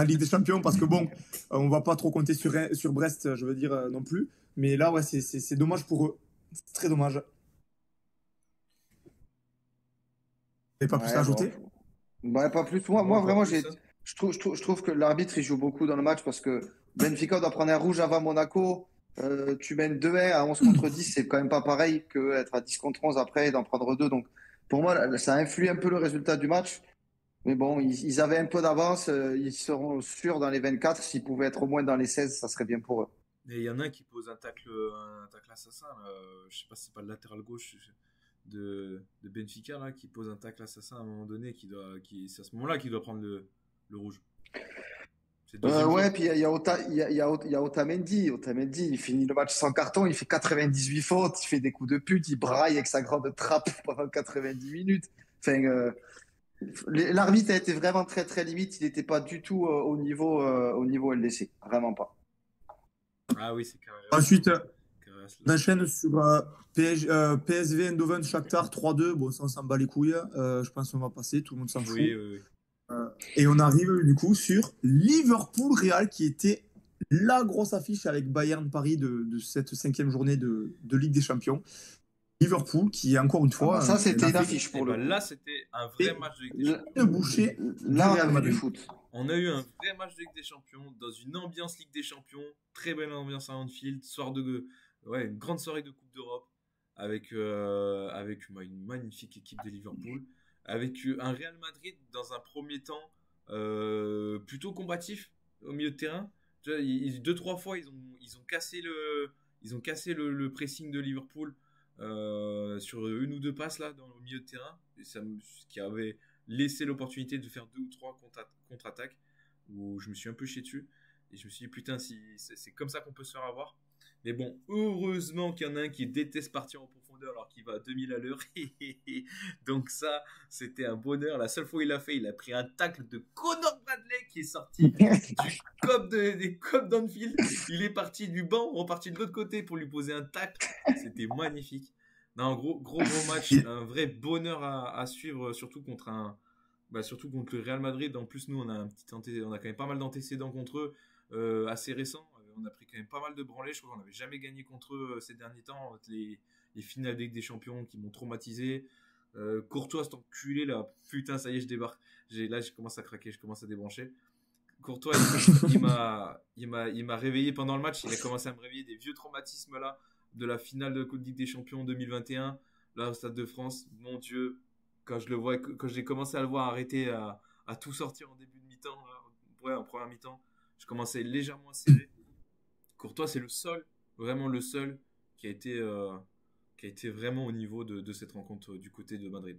Ligue des Champions. Parce que bon, on va pas trop compter sur Brest, je veux dire, non plus. Mais là, ouais, c'est dommage pour eux. C'est très dommage. Et pas plus à ajouter? Pas plus. Moi vraiment, je trouve que l'arbitre il joue beaucoup dans le match parce que Benfica doit prendre un rouge avant Monaco. Tu mènes 2-1 à 11 contre 10, c'est quand même pas pareil qu'être à 10 contre 11 après et d'en prendre 2. Donc pour moi, ça influe un peu le résultat du match. Mais bon, ils avaient un peu d'avance. Ils seront sûrs dans les 24. S'ils pouvaient être au moins dans les 16, ça serait bien pour eux. Et il y en a un qui pose un tacle assassin. Je sais pas si c'est pas le latéral gauche de Benfica là, qui pose un tacle assassin à un moment donné, c'est à ce moment-là qu'il doit prendre le rouge. Puis il y a Otamendi. Otamendi, il finit le match sans carton, il fait 98 fautes, il fait des coups de pute, il braille avec sa grande trappe pendant 90 minutes. Enfin, l'arbitre a été vraiment très très limite, il n'était pas du tout au niveau LDC, vraiment pas. Ah oui, c'est carré. Ensuite, on enchaîne sur PSV Eindhoven Shakhtar 3-2. Bon, ça on s'en bat les couilles. Je pense qu'on va passer, tout le monde s'en fout. Oui. Et on arrive du coup sur Liverpool-Real qui était la grosse affiche avec Bayern Paris de cette 5e journée de Ligue des Champions. Liverpool qui, encore une fois... ça, c'était une affiche pour le... Là, c'était un vrai match de Ligue des Champions. Le boucher du foot. On a eu un vrai match de Ligue des Champions dans une ambiance Ligue des Champions. Très belle ambiance à Anfield. Une grande soirée de Coupe d'Europe avec une magnifique équipe de Liverpool. Avec un Real Madrid dans un premier temps plutôt combatif au milieu de terrain. 2-3 fois, ils ont cassé le pressing de Liverpool sur une ou 2 passes là dans le milieu de terrain, ce qui avait laissé l'opportunité de faire 2 ou 3 contre-attaques où je me suis un peu chié dessus et je me suis dit putain, si c'est comme ça qu'on peut se faire avoir. Mais bon, heureusement qu'il y en a un qui déteste partir en profondeur alors qu'il va à 2000 à l'heure. Donc ça, c'était un bonheur. La seule fois où il l'a fait, il a pris un tacle de Conor Bradley qui est sorti des copes d'Anfield. Il est parti du banc, reparti de l'autre côté pour lui poser un tacle. C'était magnifique. Non, gros match, un vrai bonheur à suivre, surtout contre le Real Madrid. En plus, nous, on a on a quand même pas mal d'antécédents contre eux, assez récents. On a pris quand même pas mal de branlées. Je crois qu'on n'avait jamais gagné contre eux ces derniers temps. Les finales de Ligue des Champions qui m'ont traumatisé. Courtois, cet enculé là, putain, ça y est, je débarque. Là, je commence à craquer, je commence à débrancher. Courtois, il m'a réveillé pendant le match. Il a commencé à me réveiller des vieux traumatismes là de la finale de Ligue des Champions 2021, là au Stade de France. Mon Dieu, quand j'ai commencé à le voir arrêter à tout sortir en début de mi-temps, là, ouais, en première mi-temps, je commençais légèrement à serrer. Courtois, c'est vraiment le seul qui a été vraiment au niveau de cette rencontre du côté de Madrid.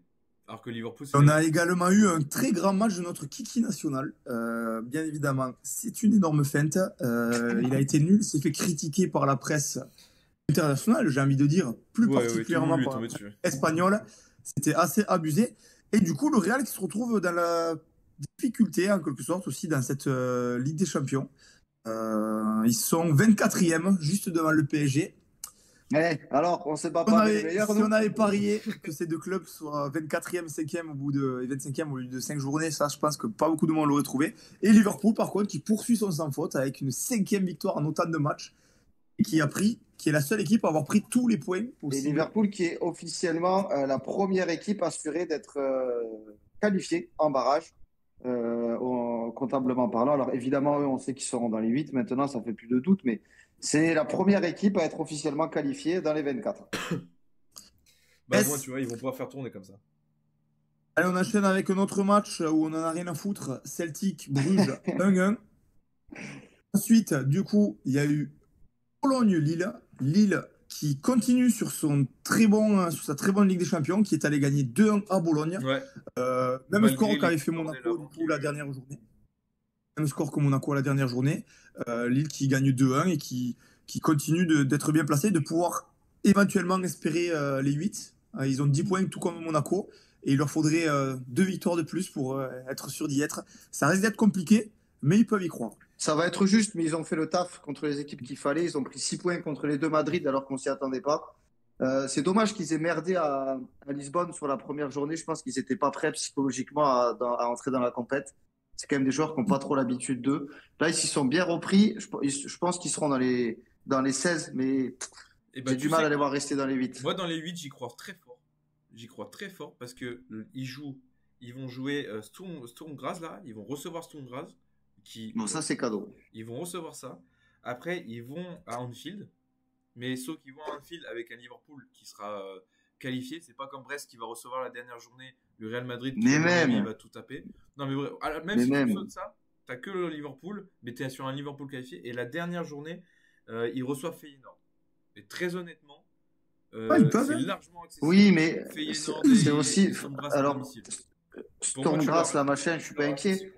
Alors que Liverpool, On a également eu un très grand match de notre Kiki national, bien évidemment. C'est une énorme feinte. Il a été nul, il s'est fait critiquer par la presse internationale, j'ai envie de dire, plus particulièrement par la presse espagnole. C'était assez abusé. Et du coup, le Real qui se retrouve dans la difficulté, en quelque sorte, aussi dans cette Ligue des Champions. Ils sont 24e, juste devant le PSG. Alors, on ne sait pas parler les meilleurs. Si on avait parié que ces deux clubs soient 24e, 5e et 25e au bout de 5 journées, ça, je pense que pas beaucoup de monde l'aurait trouvé. Et Liverpool, par contre, qui poursuit son sans faute avec une 5e victoire en autant de matchs et qui est la seule équipe à avoir pris tous les points possibles. Et Liverpool qui est officiellement la première équipe assurée d'être qualifiée en barrage, comptablement parlant. Alors évidemment, eux, on sait qu'ils seront dans les 8 maintenant, ça fait plus de doute, mais c'est la première équipe à être officiellement qualifiée dans les 24. Moi, tu vois, ils vont pouvoir faire tourner comme ça. Allez, on enchaîne avec un autre match où on n'en a rien à foutre. Celtic, Bruges, 1-1. Ensuite, du coup, il y a eu Bologne-Lille. Lille qui continue sur sa très bonne Ligue des Champions, qui est allé gagner 2-1 à Bologne. Ouais. Même score qu'avait fait Monaco du coup, la dernière journée. Même score que Monaco la dernière journée. Lille qui gagne 2-1 et qui continue d'être bien placé, de pouvoir éventuellement espérer les 8. Ils ont 10 points tout comme Monaco et il leur faudrait 2 victoires de plus pour être sûr d'y être. Ça risque d'être compliqué, mais ils peuvent y croire. Ça va être juste, mais ils ont fait le taf contre les équipes qu'il fallait. Ils ont pris 6 points contre les deux Madrid alors qu'on s'y attendait pas. C'est dommage qu'ils aient merdé à Lisbonne sur la première journée. Je pense qu'ils n'étaient pas prêts psychologiquement à entrer dans la compète. C'est quand même des joueurs qui n'ont pas trop l'habitude d'eux. Là, ils s'y sont bien repris. Je pense qu'ils seront dans les 16, mais j'ai du mal à les voir rester dans les 8. Moi, dans les 8, j'y crois très fort. J'y crois très fort parce que ils vont jouer Sturm Graz là. Ils vont recevoir Sturm Graz. Bon, ça, c'est cadeau. Ils vont recevoir ça. Après, ils vont à Anfield. Mais sauf qu'ils vont à Anfield avec un Liverpool qui sera qualifié. C'est pas comme Brest qui va recevoir la dernière journée le Real Madrid qui va tout taper. Non, mais bref, même si tu sautes ça, t'as que le Liverpool, mais t'es sur un Liverpool qualifié. Et la dernière journée, ils reçoivent Feyenoord. Et très honnêtement, c'est largement accessible. Oui, mais c'est aussi. Alors, Sturm Graz, la machin, je suis pas inquiet.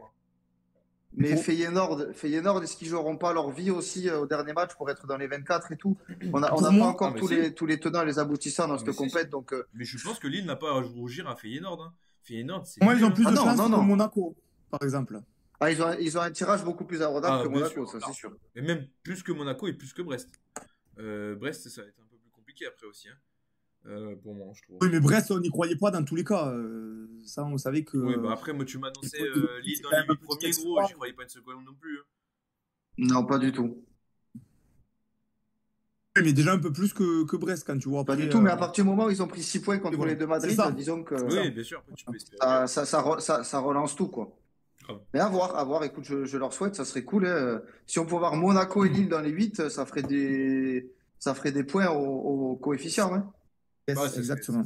Mais Feyenoord, est-ce qu'ils joueront pas leur vie aussi au dernier match pour être dans les 24 et tout? On n'a pas encore tous les tenants et les aboutissants dans cette compète. Donc, mais je pense que Lille n'a pas à rougir à Feyenoord. Hein. Feyenoord, moi, ils ont plus de chance que Monaco, par exemple. Ah, ils ont un tirage beaucoup plus abordable que Monaco, ça c'est sûr. Mais même plus que Monaco et plus que Brest. Brest, ça va être un peu plus compliqué après aussi. Hein. Pour moi, je trouve. Oui, mais Brest, on n'y croyait pas dans tous les cas. Ça, on savait que. Oui, bah après, moi, tu m'annonçais Lille dans les 8 premiers, gros. J'y croyais pas une seconde non plus. Hein. Non, pas du tout. Oui, mais déjà un peu plus que Brest quand tu vois. Pas du tout, mais à partir du moment où ils ont pris 6 points contre les deux Madrid, disons que. Oui, bien sûr. Tu peux espérer. Ça relance tout, quoi. Mais à voir. Écoute, je leur souhaite, ça serait cool. Hein. Si on pouvait voir Monaco et Lille dans les 8, ça ferait des points au coefficient. Hein. Yes, exactement.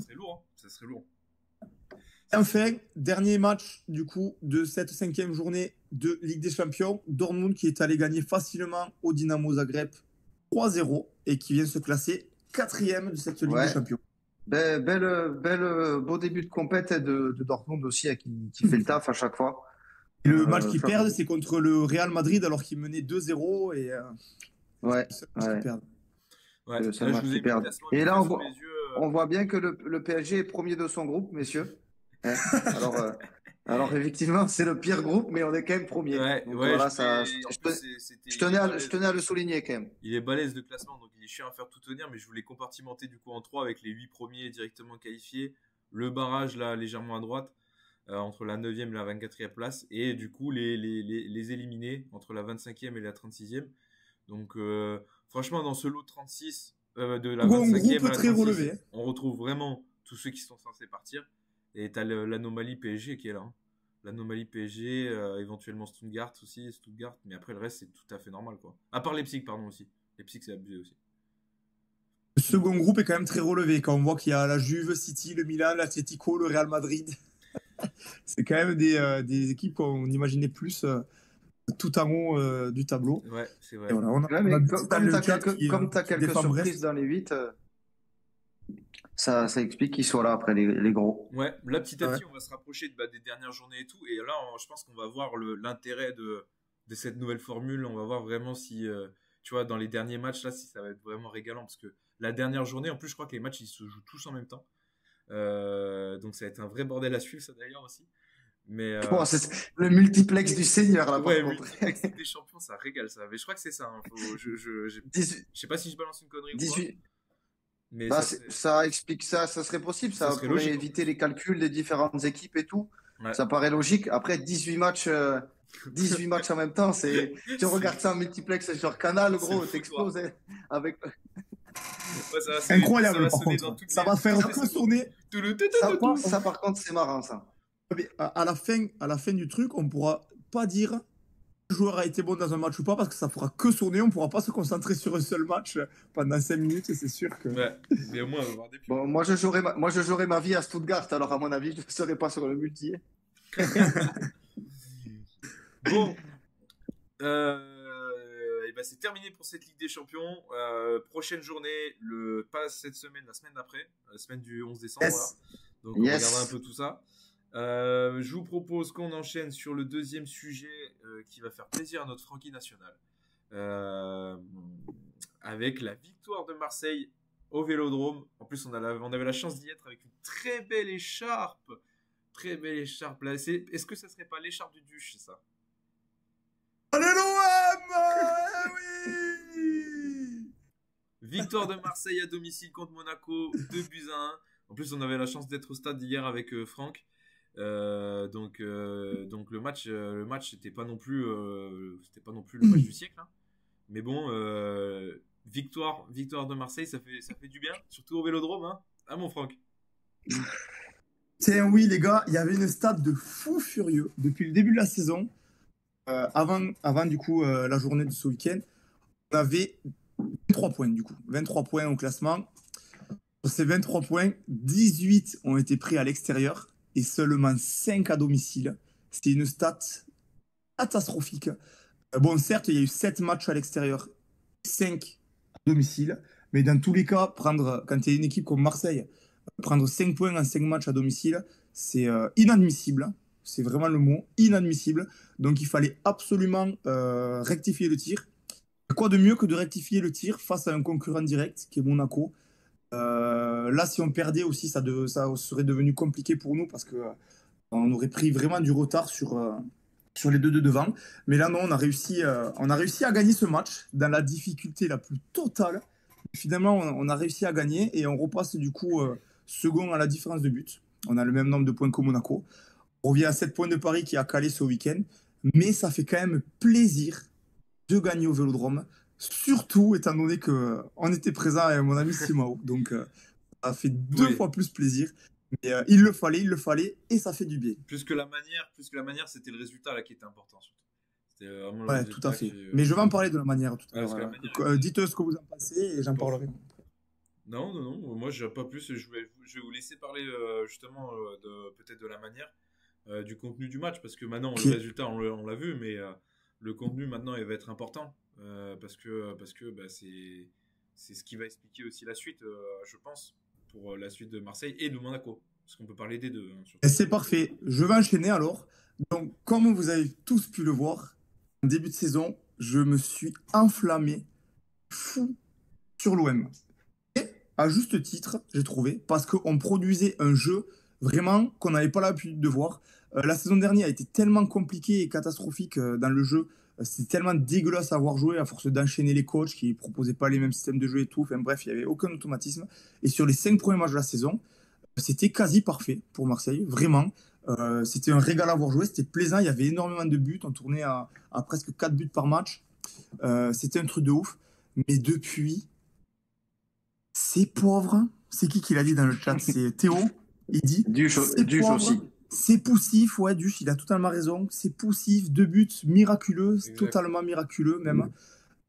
Ça serait lourd. Enfin, dernier match du coup de cette 5e journée de Ligue des Champions. Dortmund qui est allé gagner facilement au Dynamo Zagreb 3-0 et qui vient se classer 4e de cette Ligue des Champions. Beau début de compète de Dortmund aussi, qui fait le taf à chaque fois. Et le match qu'ils perdent, c'est contre le Real Madrid alors qu'ils menaient 2-0 et perdent. Et là, on voit bien que le PSG est premier de son groupe, messieurs. Alors Alors effectivement, c'est le pire groupe, mais on est quand même premier. Ouais, Donc ouais, voilà, en plus, je il est tenais à le souligner quand même. Il est balèze de classement, donc il est chiant à faire tout tenir, mais je voulais compartimenter du coup en trois avec les 8 premiers directement qualifiés, le barrage là légèrement à droite, entre la 9e et la 24e place, et du coup les éliminés entre la 25e et la 36e. Donc franchement, dans ce lot de 36, de la Gros, un 25e groupe à la très 36, relevé. on retrouve vraiment tous ceux qui sont censés partir. Et t'as l'anomalie PSG qui est là, hein. L'anomalie PSG, éventuellement Stuttgart aussi, mais après le reste c'est tout à fait normal quoi. À part Leipzig, pardon aussi. Leipzig c'est abusé aussi. Le second groupe est quand même très relevé. Quand on voit qu'il y a la Juve, City, le Milan, l'Atlético, le Real Madrid. C'est quand même des équipes qu'on imaginait plus tout en haut du tableau. Ouais, c'est vrai. Et voilà, on Ouais, mais a comme tu as qui quelques défend surprises Brest. dans les 8, ça explique qu'ils soient là après les gros. Ouais, là petit à Ouais. petit on va se rapprocher des dernières journées et tout, et là je pense qu'on va voir l'intérêt de cette nouvelle formule. On va voir vraiment si, tu vois, dans les derniers matchs là, si ça va être vraiment régalant, parce que la dernière journée, en plus je crois que les matchs ils se jouent tous en même temps. Donc ça va être un vrai bordel à suivre ça d'ailleurs aussi. Mais Bon, c'est le multiplex du Seigneur là ouais, par contre. multiplex Ligue des Champions, ça régale ça. Mais je crois que c'est ça, hein. Je 18, sais pas si je balance une connerie ou quoi, 18. mais Bah, ça explique ça, ça serait possible, ça ça serait pourrait logique. éviter les calculs des différentes équipes et tout. Ouais. Ça paraît logique. Après 18 matchs, 18 matchs en même temps, si on regarde ça en multiplex sur Canal, C'est gros, le t'exploses hein, avec Ouais, ça va sonner, Incroyable, ça va par sonner contre. dans toutes Ça les- va faire toutes les que secondes. sonner. ça par contre, c'est marrant ça. Mais à la fin du truc, on pourra pas dire le joueur a été bon dans un match ou pas parce que ça fera que sonner. On pourra pas se concentrer sur un seul match pendant 5 minutes. Et c'est sûr que. Ouais, mais au moins on va voir des pubs. Bon, moi je jouerai ma vie à Stuttgart, alors à mon avis, je ne serai pas sur le multi. Bon, et ben c'est terminé pour cette Ligue des Champions. Prochaine journée, pas cette semaine, la semaine d'après, la semaine du 11 décembre. Yes. Voilà. Donc on Yes. regardera un peu tout ça. Je vous propose qu'on enchaîne sur le deuxième sujet qui va faire plaisir à notre Frankie National. Avec la victoire de Marseille au Vélodrome. En plus, on avait la chance d'y être avec une très belle écharpe. Très belle écharpe là. Est-ce que ça serait pas l'écharpe du Duche, c'est ça? Allez l'OM oui. Victoire de Marseille à domicile contre Monaco, 2-1. En plus, on avait la chance d'être au stade hier avec Franck. Donc le match c'était pas non plus le match du siècle, hein. Mais bon, victoire de Marseille, ça fait du bien, surtout au Vélodrome, hein. Ah mon Franck. Tiens, oui, les gars, il y avait une stat de fou furieux depuis le début de la saison. Avant du coup, la journée de ce week-end, on avait 23 points, du coup. 23 points au classement. Sur ces 23 points, 18 ont été pris à l'extérieur et seulement 5 à domicile. C'est une stat catastrophique. Bon, certes, il y a eu 7 matchs à l'extérieur, 5 à domicile. Mais dans tous les cas, quand tu es une équipe comme Marseille, prendre 5 points en 5 matchs à domicile, c'est inadmissible. C'est vraiment le mot, inadmissible. Donc il fallait absolument rectifier le tir. Quoi de mieux que de rectifier le tir face à un concurrent direct qui est Monaco. Là, si on perdait aussi, ça serait devenu compliqué pour nous parce qu'on aurait pris vraiment du retard sur les deux de devant. Mais là, non, on a réussi à gagner ce match dans la difficulté la plus totale. Finalement, on a réussi à gagner et on repasse du coup second à la différence de but. On a le même nombre de points que Monaco. On revient à 7 points de Paris qui a calé ce week-end. Mais ça fait quand même plaisir de gagner au Vélodrome. Surtout étant donné qu'on était présent avec mon ami Simao. Donc ça fait deux fois plus plaisir. Mais il le fallait et ça fait du bien. Plus que la manière, c'était le résultat là qui était important surtout. C'était vraiment le Ouais, résultat tout à fait. qui, Mais je vais en parler de la manière tout à parce que l'heure. la manière- Dites ce que vous en pensez et j'en parlerai. Non, moi j'ai pas plus. Je vais vous laisser parler justement peut-être de la manière, du contenu du match, parce que maintenant le résultat on l'a vu, mais le contenu maintenant il va être important parce que bah, c'est ce qui va expliquer aussi la suite, je pense, pour la suite de Marseille et de Monaco, parce qu'on peut parler des deux, hein, surtout. Et c'est parfait. Je vais enchaîner alors. Donc, comme vous avez tous pu le voir, en début de saison, je me suis enflammé fou sur l'OM. Et à juste titre, j'ai trouvé, parce qu'on produisait un jeu vraiment qu'on n'avait pas l'habitude de voir. La saison dernière a été tellement compliquée et catastrophique dans le jeu. C'était tellement dégueulasse à avoir joué à force d'enchaîner les coachs qui ne proposaient pas les mêmes systèmes de jeu et tout. Enfin bref, il n'y avait aucun automatisme. Et sur les 5 premiers matchs de la saison, c'était quasi parfait pour Marseille, vraiment. C'était un régal à avoir joué, c'était plaisant, il y avait énormément de buts, on tournait à presque 4 buts par match. C'était un truc de ouf. Mais depuis, c'est pauvre. C'est qui l'a dit dans le chat? C'est Théo. Il dit Duche c'est aussi. pauvre, c'est poussif. Ouais, Duche, il a totalement raison. C'est poussif, 2 buts miraculeux, Exact. totalement miraculeux même.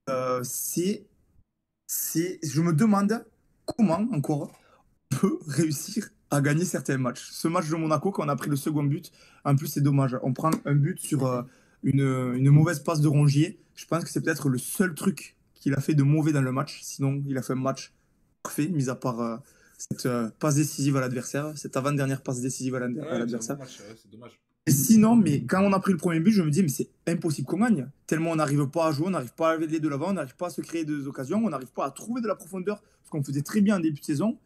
Je me demande comment encore on peut réussir à gagner certains matchs. Ce match de Monaco, quand on a pris le second but, en plus c'est dommage. On prend un but sur une mauvaise passe de Rongier. Je pense que c'est peut-être le seul truc qu'il a fait de mauvais dans le match. Sinon, il a fait un match parfait, mis à part cette passe décisive à l'adversaire, cette avant-dernière passe décisive à l'adversaire. C'est dommage. Et sinon, mais quand on a pris le premier but, je me dis, mais c'est impossible qu'on gagne. Tellement on n'arrive pas à jouer, on n'arrive pas à aller de l'avant, on n'arrive pas à se créer des occasions, on n'arrive pas à trouver de la profondeur, ce qu'on faisait très bien en début de saison.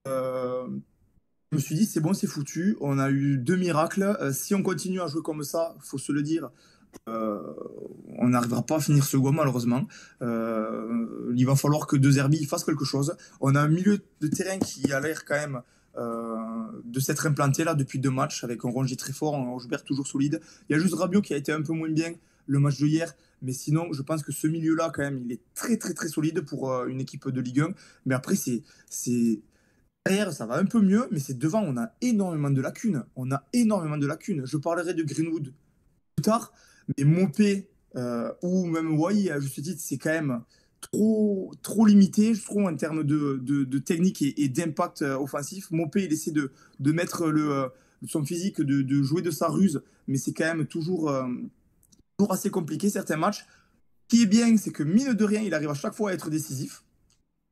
Je me suis dit, c'est bon, c'est foutu. On a eu 2 miracles. Si on continue à jouer comme ça, faut se le dire, on n'arrivera pas à finir second, malheureusement. Il va falloir que De Zerbi fasse quelque chose. On a un milieu de terrain qui a l'air quand même de s'être implanté là depuis 2 matchs, avec un Rongier très fort, un Rochebert toujours solide. Il y a juste Rabiot qui a été un peu moins bien le match de hier. Mais sinon, je pense que ce milieu-là, quand même, il est très, très, très solide pour une équipe de Ligue 1. Mais après, derrière, ça va un peu mieux, mais c'est devant, on a énormément de lacunes. On a énormément de lacunes. Je parlerai de Greenwood plus tard, mais Mopé ou même Wai, à juste titre, c'est quand même trop limité, je trouve, en termes de technique et d'impact offensif. Mopé, il essaie de mettre son physique, de jouer de sa ruse, mais c'est quand même toujours assez compliqué, certains matchs. Ce qui est bien, c'est que mine de rien, il arrive à chaque fois à être décisif.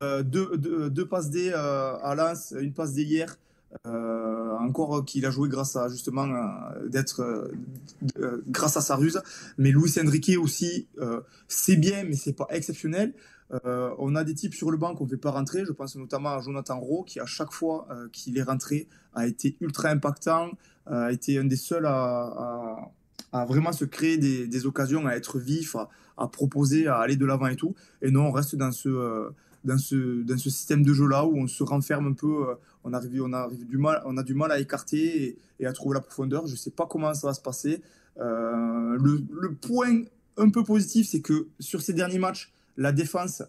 2 passes D à Lens, une passe D hier, encore qu'il a joué grâce à justement grâce à sa ruse. Mais Luis Enrique aussi, c'est bien, mais c'est pas exceptionnel. On a des types sur le banc qu'on ne fait pas rentrer. Je pense notamment à Jonathan Rowe, qui à chaque fois qu'il est rentré a été ultra impactant, a été un des seuls à vraiment se créer des occasions, à être vif, à proposer, à aller de l'avant et tout. Et non, on reste dans ce système de jeu là où on se renferme un peu, on a du mal à écarter et à trouver la profondeur. Je sais pas comment ça va se passer. Le point un peu positif, c'est que sur ces derniers matchs, la défense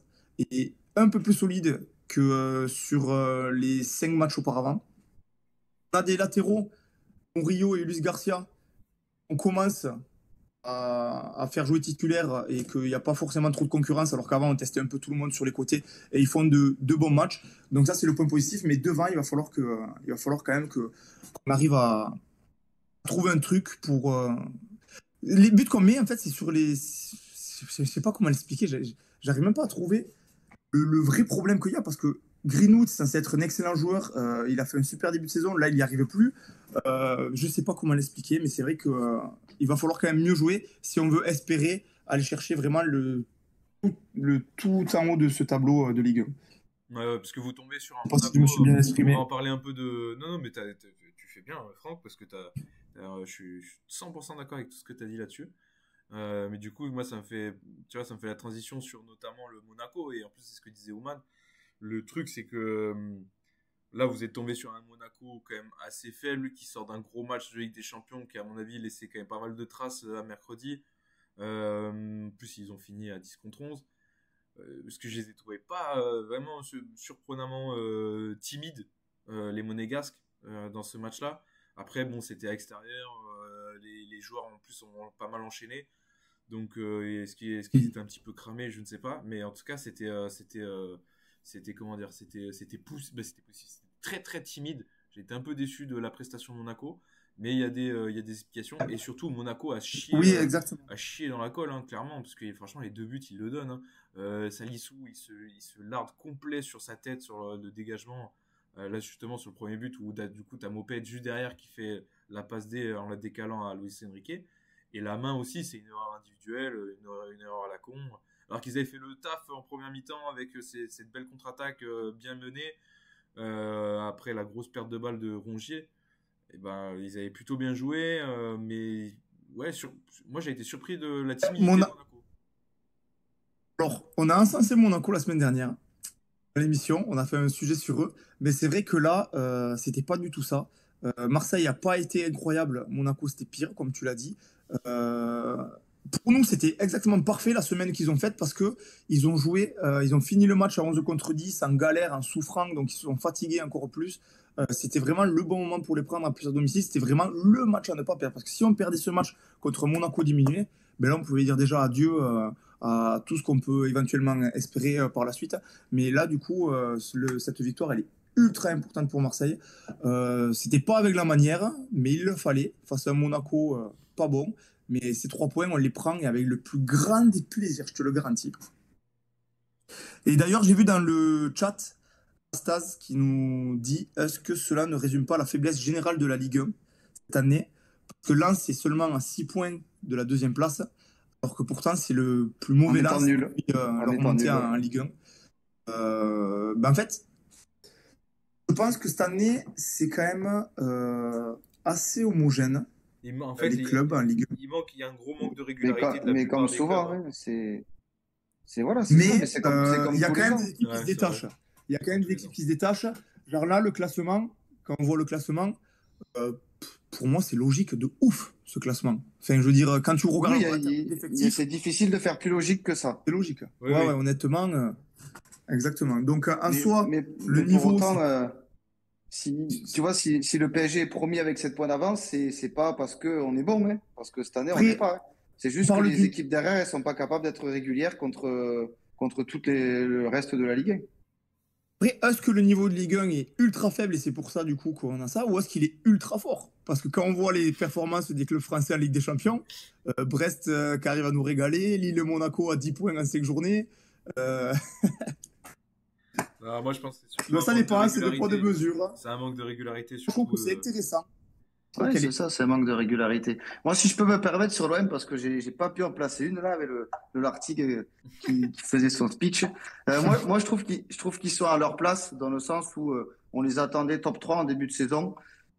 est un peu plus solide que sur les 5 matchs auparavant. On a des latéraux, Rio et Luis Garcia. On commence à faire jouer titulaire et qu'il n'y a pas forcément trop de concurrence, alors qu'avant on testait un peu tout le monde sur les côtés et ils font de bons matchs. Donc ça c'est le point positif, mais devant il va falloir quand même qu'on arrive à trouver un truc pour les buts qu'on met en fait c'est sur les, je sais pas comment l'expliquer, j'arrive même pas à trouver le vrai problème qu'il y a, parce que Greenwood c'est censé être un excellent joueur, il a fait un super début de saison, là il n'y arrivait plus. Je sais pas comment l'expliquer, mais c'est vrai que il va falloir quand même mieux jouer si on veut espérer aller chercher vraiment le tout en haut de ce tableau de Ligue 1. Parce que vous tombez sur un Je pense que je me suis bien exprimé. On va en parler un peu de... Non, mais tu fais bien, Franck, parce que je suis 100% d'accord avec tout ce que tu as dit là-dessus. Mais du coup, moi, ça me fait la transition sur notamment le Monaco, et en plus, c'est ce que disait Oman. Le truc, c'est que là, vous êtes tombé sur un Monaco quand même assez faible, qui sort d'un gros match de Ligue des Champions, qui, à mon avis, laissait quand même pas mal de traces à mercredi. En plus, ils ont fini à 10 contre 11. Parce que je les ai trouvés pas vraiment surprenamment timides, les Monégasques, dans ce match-là. Après, bon, c'était à l'extérieur. Les joueurs, en plus, ont pas mal enchaîné. Donc, est-ce qu'ils étaient un petit peu cramés? Je ne sais pas. Mais en tout cas, c'était comment dire, c'était très très timide. J'étais un peu déçu de la prestation de Monaco, mais il y a des explications, et surtout Monaco a chié, a chié dans la colle, hein, clairement, parce que franchement les 2 buts il le donne, hein. Salissou il se larde complet sur sa tête sur le dégagement, là justement sur le premier but où du coup t'as Moped juste derrière qui fait la passe D en la décalant à Luis Enrique, et la main aussi c'est une erreur individuelle, une erreur à la con. Alors qu'ils avaient fait le taf en première mi-temps avec cette belle contre-attaque bien menée, après la grosse perte de balle de Rongier. et ben, ils avaient plutôt bien joué, mais ouais, moi j'ai été surpris de la timidité de Mon... Monaco. Alors, on a encensé Monaco la semaine dernière. À l'émission, on a fait un sujet sur eux, mais c'est vrai que là, c'était pas du tout ça. Marseille n'a pas été incroyable, Monaco c'était pire, comme tu l'as dit. Euh, pour nous, c'était exactement parfait la semaine qu'ils ont faite parce que ils ont joué, ils ont fini le match à 11 contre 10, en galère, en souffrant, donc ils se sont fatigués encore plus. C'était vraiment le bon moment pour les prendre en plus à domicile. C'était vraiment le match à ne pas perdre parce que si on perdait ce match contre Monaco diminué, ben là on pouvait dire déjà adieu à tout ce qu'on peut éventuellement espérer par la suite. Mais là, du coup, cette victoire, elle est ultra importante pour Marseille. C'était pas avec la manière, mais il le fallait face à un Monaco pas bon. Mais ces 3 points, on les prend et avec le plus grand des plaisirs, je te le garantis. Et d'ailleurs, j'ai vu dans le chat Stas qui nous dit est-ce que cela ne résume pas la faiblesse générale de la Ligue 1 cette année? Parce que Lens est seulement à 6 points de la deuxième place, alors que pourtant c'est le plus En mauvais étant Lens nul. depuis En leur étant montée nul, ouais. en Ligue 1. En fait, je pense que cette année, c'est quand même assez homogène, En fait, les clubs en Ligue 1. il y a un gros manque de régularité de la Mais comme plupart des clubs, souvent, hein. hein, voilà, c'est ça, mais Mais c'est comme il y a tous quand les même ans. des équipes qui Ouais, se c'est vrai. détachent. Il y a quand même Tous des les équipes ans. qui se détachent. Genre là, le classement, quand on voit le classement, euh, pour moi, c'est logique de ouf, ce classement. Enfin, je veux dire, quand tu Oui, regardes en termes d'effectifs, c'est difficile de faire plus logique que ça. c'est logique. Oui, Ouais, ouais, oui. honnêtement, exactement. Donc, en soi, le Mais pour niveau, autant, c'est... si, tu vois, si le PSG est premier avec 7 points d'avance, c'est pas parce qu'on est bon, hein, parce que cette année, on n'est Après, pas. Hein. C'est tu juste que parles les d'une... équipes derrière, elles sont pas capables d'être régulières contre le reste de la Ligue 1. Après, est-ce que le niveau de Ligue 1 est ultra faible et c'est pour ça, du coup, qu'on a ça, ou est-ce qu'il est ultra fort? Parce que quand on voit les performances des clubs français en Ligue des Champions, Brest qui arrive à nous régaler, Lille et Monaco à 10 points en 5 journées, euh, Alors, moi, je pense que c'est surtout donc un ça manque de dépend, c'est des poids de régularité. mesure. C'est un manque de régularité, Je trouve surtout. que c'est intéressant. Je trouve Ouais, qu'elle c'est est... ça, c'est un manque de régularité. Moi, si je peux me permettre sur l'OM, parce que j'ai pas pu en placer une là avec le Lartigue qui faisait son speech. Moi, je trouve qu'ils sont à leur place dans le sens où on les attendait top 3 en début de saison.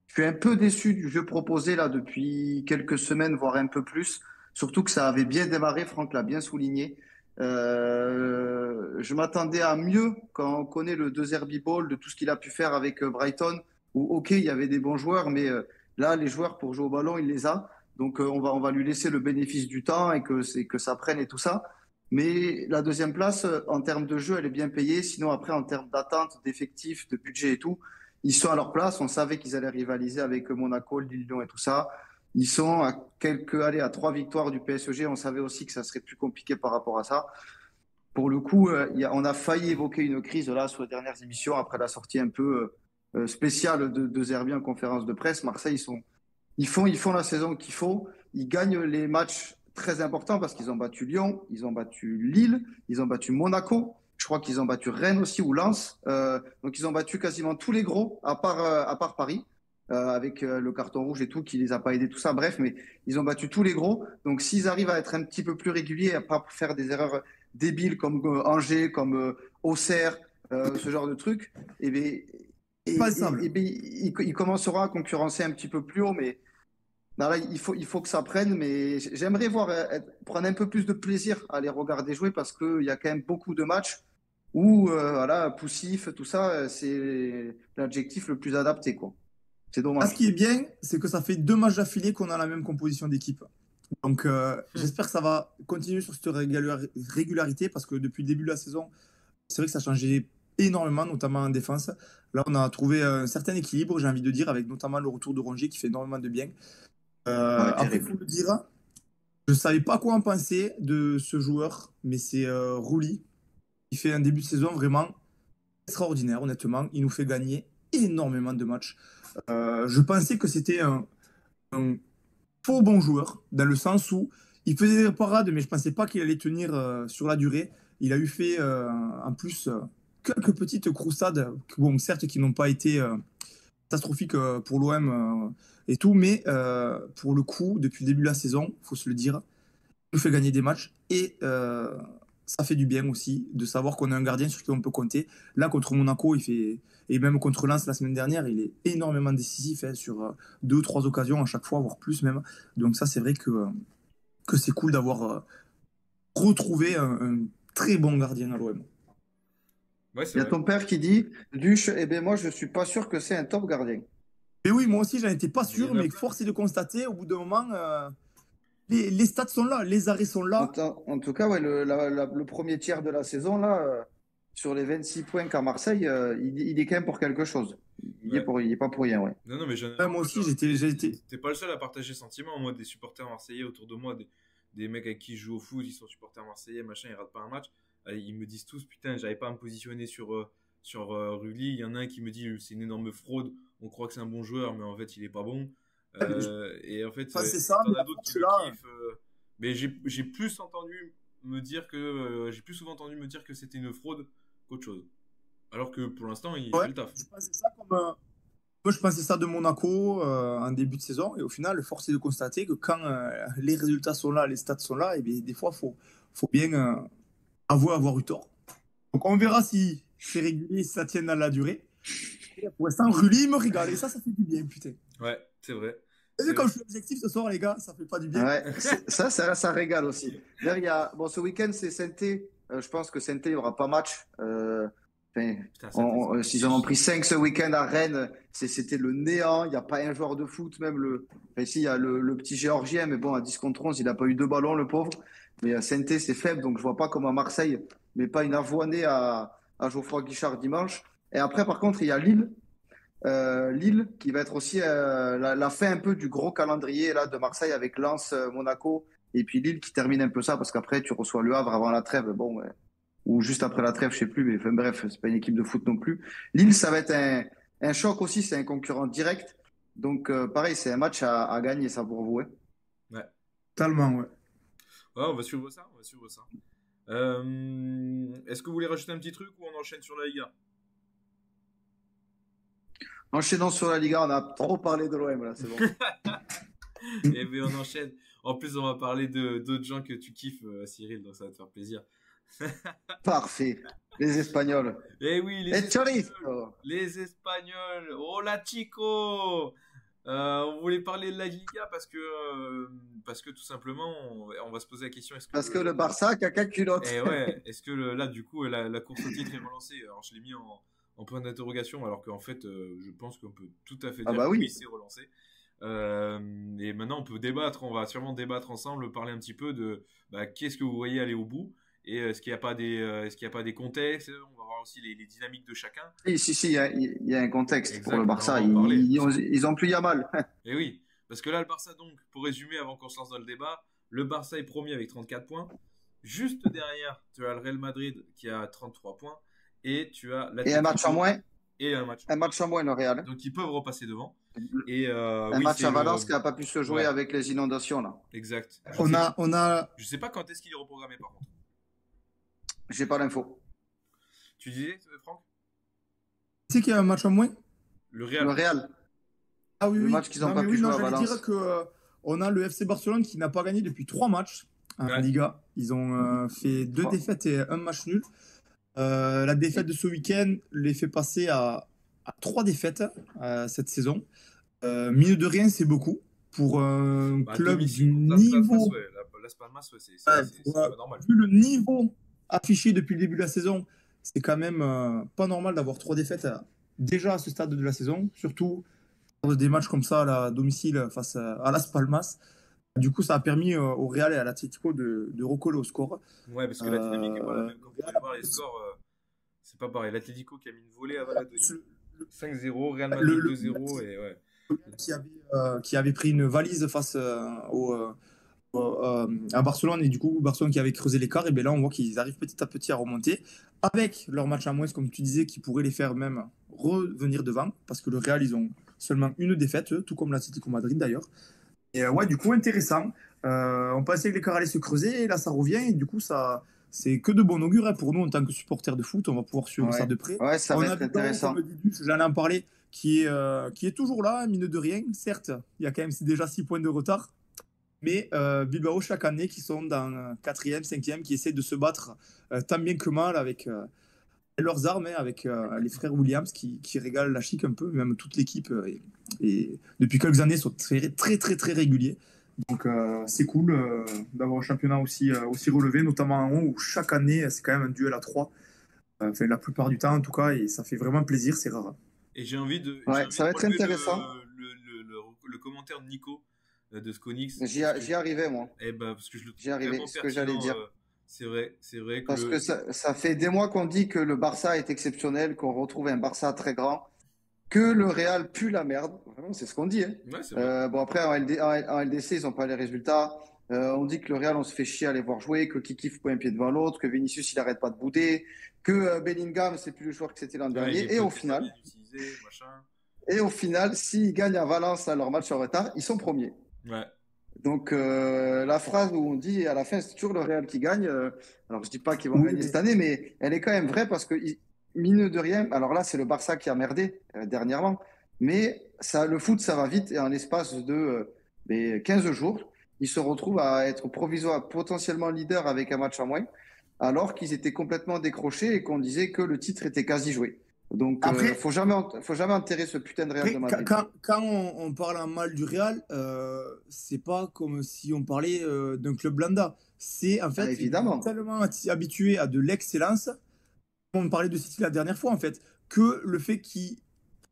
Je suis un peu déçu du jeu proposé là depuis quelques semaines, voire un peu plus. Surtout que ça avait bien démarré, Franck l'a bien souligné. Je m'attendais à mieux quand on connaît le deux Herbie Ball, de tout ce qu'il a pu faire avec Brighton, où ok, il y avait des bons joueurs, mais là, les joueurs pour jouer au ballon, il les a. Donc, on va lui laisser le bénéfice du temps et que ça prenne et tout ça. Mais la deuxième place, en termes de jeu, elle est bien payée. Sinon, après, en termes d'attente, d'effectifs, de budget et tout, ils sont à leur place. On savait qu'ils allaient rivaliser avec Monaco, Lille, Lyon et tout ça. Ils sont allez, à 3 victoires du PSG. On savait aussi que ça serait plus compliqué par rapport à ça. Pour le coup, on a failli évoquer une crise là sur les dernières émissions après la sortie un peu spéciale de Zerbi en conférence de presse. Marseille, ils font la saison qu'il faut. Ils gagnent les matchs très importants parce qu'ils ont battu Lyon, ils ont battu Lille, ils ont battu Monaco. Je crois qu'ils ont battu Rennes aussi ou Lens. Donc ils ont battu quasiment tous les gros, à part Paris, avec le carton rouge et tout, qui les a pas aidés, tout ça. Bref, mais ils ont battu tous les gros. Donc s'ils arrivent à être un petit peu plus réguliers, à pas faire des erreurs débiles comme Angers, comme Auxerre, ce genre de trucs, et bien, Passable. il commencera à concurrencer un petit peu plus haut, mais non, là, il faut que ça prenne, mais j'aimerais voir prendre un peu plus de plaisir à les regarder jouer parce qu'il y a quand même beaucoup de matchs où, voilà, poussif, tout ça, c'est l'adjectif le plus adapté, quoi. C'est Là, ce dommage. qui est bien, c'est que ça fait 2 matchs d'affilée qu'on a la même composition d'équipe. Donc, j'espère que ça va continuer sur cette régularité parce que depuis le début de la saison, c'est vrai que ça a changé énormément, notamment en défense. Là, on a trouvé un certain équilibre, j'ai envie de dire, avec notamment le retour de Rongier qui fait énormément de bien. Ouais, Après, il faut terrible. le dire, je ne savais pas quoi en penser de ce joueur, mais c'est Rouli qui fait un début de saison vraiment extraordinaire, honnêtement. Il nous fait gagner énormément de matchs. Je pensais que c'était un faux bon joueur, dans le sens où il faisait des parades, mais je ne pensais pas qu'il allait tenir sur la durée. Il a eu fait, en plus, quelques petites croustades, bon, certes, qui n'ont pas été catastrophiques pour l'OM et tout, mais pour le coup, depuis le début de la saison, il faut se le dire, il nous fait gagner des matchs et ça fait du bien aussi de savoir qu'on a un gardien sur qui on peut compter. Là, contre Monaco, et même contre Lens la semaine dernière, il est énormément décisif sur 2 ou 3 occasions à chaque fois, voire plus même. Donc ça, c'est vrai que c'est cool d'avoir retrouvé un très bon gardien à l'OM. Ouais, Il c'est y a vrai. ton père qui dit, Duche, eh ben moi, je suis pas sûr que c'est un top gardien. Mais oui, moi aussi, j'en étais pas Il y sûr, en a mais plein. force est de constater, au bout d'un moment, les stats sont là, les arrêts sont là. En tout cas, ouais, le premier tiers de la saison, là, sur les 26 points qu'à Marseille, il est quand même pour quelque chose. Ouais. Il est pas pour rien, ouais. Non, mais Ouais, moi aussi, t'es pas le seul à partager ce sentiment. Moi, des supporters marseillais autour de moi, des mecs avec qui je joue au foot, ils sont supporters marseillais, machin, ils ratent pas un match. Ils me disent tous, putain, j'arrive pas à me positionner sur Rulli. Il y en a un qui me dit, c'est une énorme fraude. On croit que c'est un bon joueur, mais en fait, il est pas bon. Et en fait, Enfin, c'est ça, t'en mais as à d'autres qui force, le là, kiffent. Mais j'ai plus entendu me dire que, j'ai plus souvent entendu me dire que c'était une fraude qu'autre chose. Alors que pour l'instant, il ouais, fait le taf. je pensais ça comme, moi, je pensais ça de Monaco en début de saison, et au final, force est de constater que quand les résultats sont là, les stats sont là, et bien, des fois, faut bien avouer avoir eu tort. Donc, on verra si c'est régulier, si ça tient dans la durée. Et pour l'instant, Rulli, il me régale, et ça fait du bien, putain. Ouais, c'est vrai. Vous C'est savez, comme vrai. je suis objectif ce soir, les gars, ça fait pas du bien. Ouais, ça régale aussi. D'ailleurs, bon, ce week-end, c'est Saint-Étienne. Je pense que Saint-Étienne, il n'y aura pas match. Enfin, Putain, ça fait ça. s'ils en ont pris 5 ce week-end à Rennes, c'était le néant. Il n'y a pas un joueur de foot, même enfin, ici, il y a le petit Géorgien, mais bon, à 10 contre 11, il n'a pas eu 2 ballons, le pauvre. Mais à Saint-Étienne, c'est faible, donc je vois pas comme à Marseille, mais pas une avoinée à Geoffroy Guichard dimanche. Et après, par contre, il y a Lille. Lille, qui va être aussi la fin un peu du gros calendrier là, de Marseille avec Lens, Monaco, et puis Lille qui termine un peu ça, parce qu'après tu reçois Le Havre avant la trêve, bon, ou juste après la trêve, je sais plus, mais enfin, bref, c'est pas une équipe de foot non plus. Lille, ça va être un choc aussi, c'est un concurrent direct, donc pareil, c'est un match à gagner ça pour vous. Ouais. Totalement, ouais. Ouais, on va suivre ça, on va suivre ça. Est-ce que vous voulez rajouter un petit truc ou on enchaîne sur la Liga? Enchaînons sur la Liga, on a trop parlé de l'OM là, c'est bon. Eh bien, on enchaîne. En plus, on va parler d'autres gens que tu kiffes, Cyril, donc ça va te faire plaisir. Parfait. Les Espagnols. Eh oui, les Et Espagnols. chorizo. Les Espagnols. Hola, chico. On voulait parler de la Liga parce que tout simplement, on va se poser la question est-ce que Parce que le Barça, caca culotte. eh ouais, est-ce que là, du coup, la course au titre est relancée? Alors, je l'ai mis en point d'interrogation, alors qu'en fait, je pense qu'on peut tout à fait Ah dire bah que oui. oui, c'est relancé. Et maintenant, on peut débattre, on va sûrement débattre ensemble, parler un petit peu de qu'est-ce que vous voyez aller au bout et est-ce qu'il n'y a pas des contextes, on va voir aussi les dynamiques de chacun. Si, il y a un contexte pour Exact, le Barça. on va en parler. Ils ont plus Yamal. Et oui, parce que là, le Barça, donc, pour résumer, avant qu'on se lance dans le débat, le Barça est premier avec 34 points. Juste derrière, tu as le Real Madrid qui a 33 points. Et tu as Et un match en moins. Et un match. Un match en moins, le Real. Donc, ils peuvent repasser devant. Et un match à Valence qui n'a pas pu se jouer avec les inondations, là. Exact. On a... Je sais pas quand est-ce qu'il est reprogrammé, par contre. J'ai pas l'info. Tu disais, Franck? Tu sais qu'il y a un match en moins? Le Real. Ah oui, le oui. match qu'ils n'ont pas pu jouer à Valence. Dire que on a le FC Barcelone qui n'a pas gagné depuis 3 matchs en Liga. Ils ont fait 2 défaites et un match nul. La défaite de ce week-end les fait passer à 3 défaites cette saison. Mine de rien, c'est beaucoup pour un club du niveau. Las Palmas, c'est pas normal. Vu le niveau affiché depuis le début de la saison, c'est quand même pas normal d'avoir 3 défaites déjà à ce stade de la saison, surtout des matchs comme ça à domicile face à Las Palmas. Du coup, ça a permis au Real et à l'Atlético de recoller au score. Ouais, parce que la dynamique est pas la même. Comme vous pouvez voir, les scores, c'est pas pareil. L'Atlético qui a mis une volée à Valladolid. 5-0, Real Madrid 2-0. Et ouais. Qui avait pris une valise face à Barcelone, et du coup Barcelone qui avait creusé l'écart, et bien là on voit qu'ils arrivent petit à petit à remonter avec leur match à moins, comme tu disais, qui pourrait les faire même revenir devant, parce que le Real, ils ont seulement une défaite, tout comme l'Atlético Madrid d'ailleurs. Et ouais, du coup intéressant. On pensait que l'écart allait se creuser, et là ça revient, et du coup ça c'est que de bon augure pour nous en tant que supporters de foot. On va pouvoir suivre ça de près. Ouais, ça va être intéressant. Comme dit Duch, j'en ai en parlé, qui est toujours là, mine de rien. Certes, il y a quand même déjà 6 points de retard. Mais Bilbao, chaque année, qui sont dans 4e, 5e, qui essaient de se battre tant bien que mal avec leurs armes, hein, avec les frères Williams qui régalent la chic un peu, même toute l'équipe. Et depuis quelques années, sont très, très, très, très réguliers. Donc c'est cool d'avoir un championnat aussi relevé, notamment en haut, où chaque année, c'est quand même un duel à 3. Enfin, la plupart du temps, en tout cas, et ça fait vraiment plaisir, c'est rare. Et j'ai envie de ça va être relever intéressant. le commentaire de Nico de Sconix. J'y arrivais, moi. Eh ben, parce que je le trouve J'y arrivais, vraiment ce que j'allais dire. C'est vrai que Parce que ça fait des mois qu'on dit que le Barça est exceptionnel, qu'on retrouve un Barça très grand, que le Real pue la merde. Vraiment, c'est ce qu'on dit. Hein. Ouais, c'est vrai. Bon, après, en LDC, ils n'ont pas les résultats. On dit que le Real, on se fait chier à les voir jouer, que Kiki fout un pied devant l'autre, que Vinicius, il n'arrête pas de bouder, que Bellingham, c'est plus le joueur que c'était l'an dernier. Et au final, s'ils gagnent à Valence à leur match en retard, ils sont premiers. Ouais. Donc, la phrase où on dit à la fin, c'est toujours le Real qui gagne. Alors, je dis pas qu'ils vont gagner cette année, mais elle est quand même vraie parce que, mine de rien, alors là, c'est le Barça qui a merdé dernièrement, mais le foot, ça va vite et en l'espace de 15 jours, ils se retrouvent à être provisoire, potentiellement leader avec un match en moins, alors qu'ils étaient complètement décrochés et qu'on disait que le titre était quasi joué. Donc, Après, faut jamais enterrer ce putain de Real de Madrid. Quand on parle en mal du Real, c'est pas comme si on parlait d'un club lambda. C'est en fait évidemment. Tellement habitué à de l'excellence. On parlait de City la dernière fois, en fait, que le fait qu'ils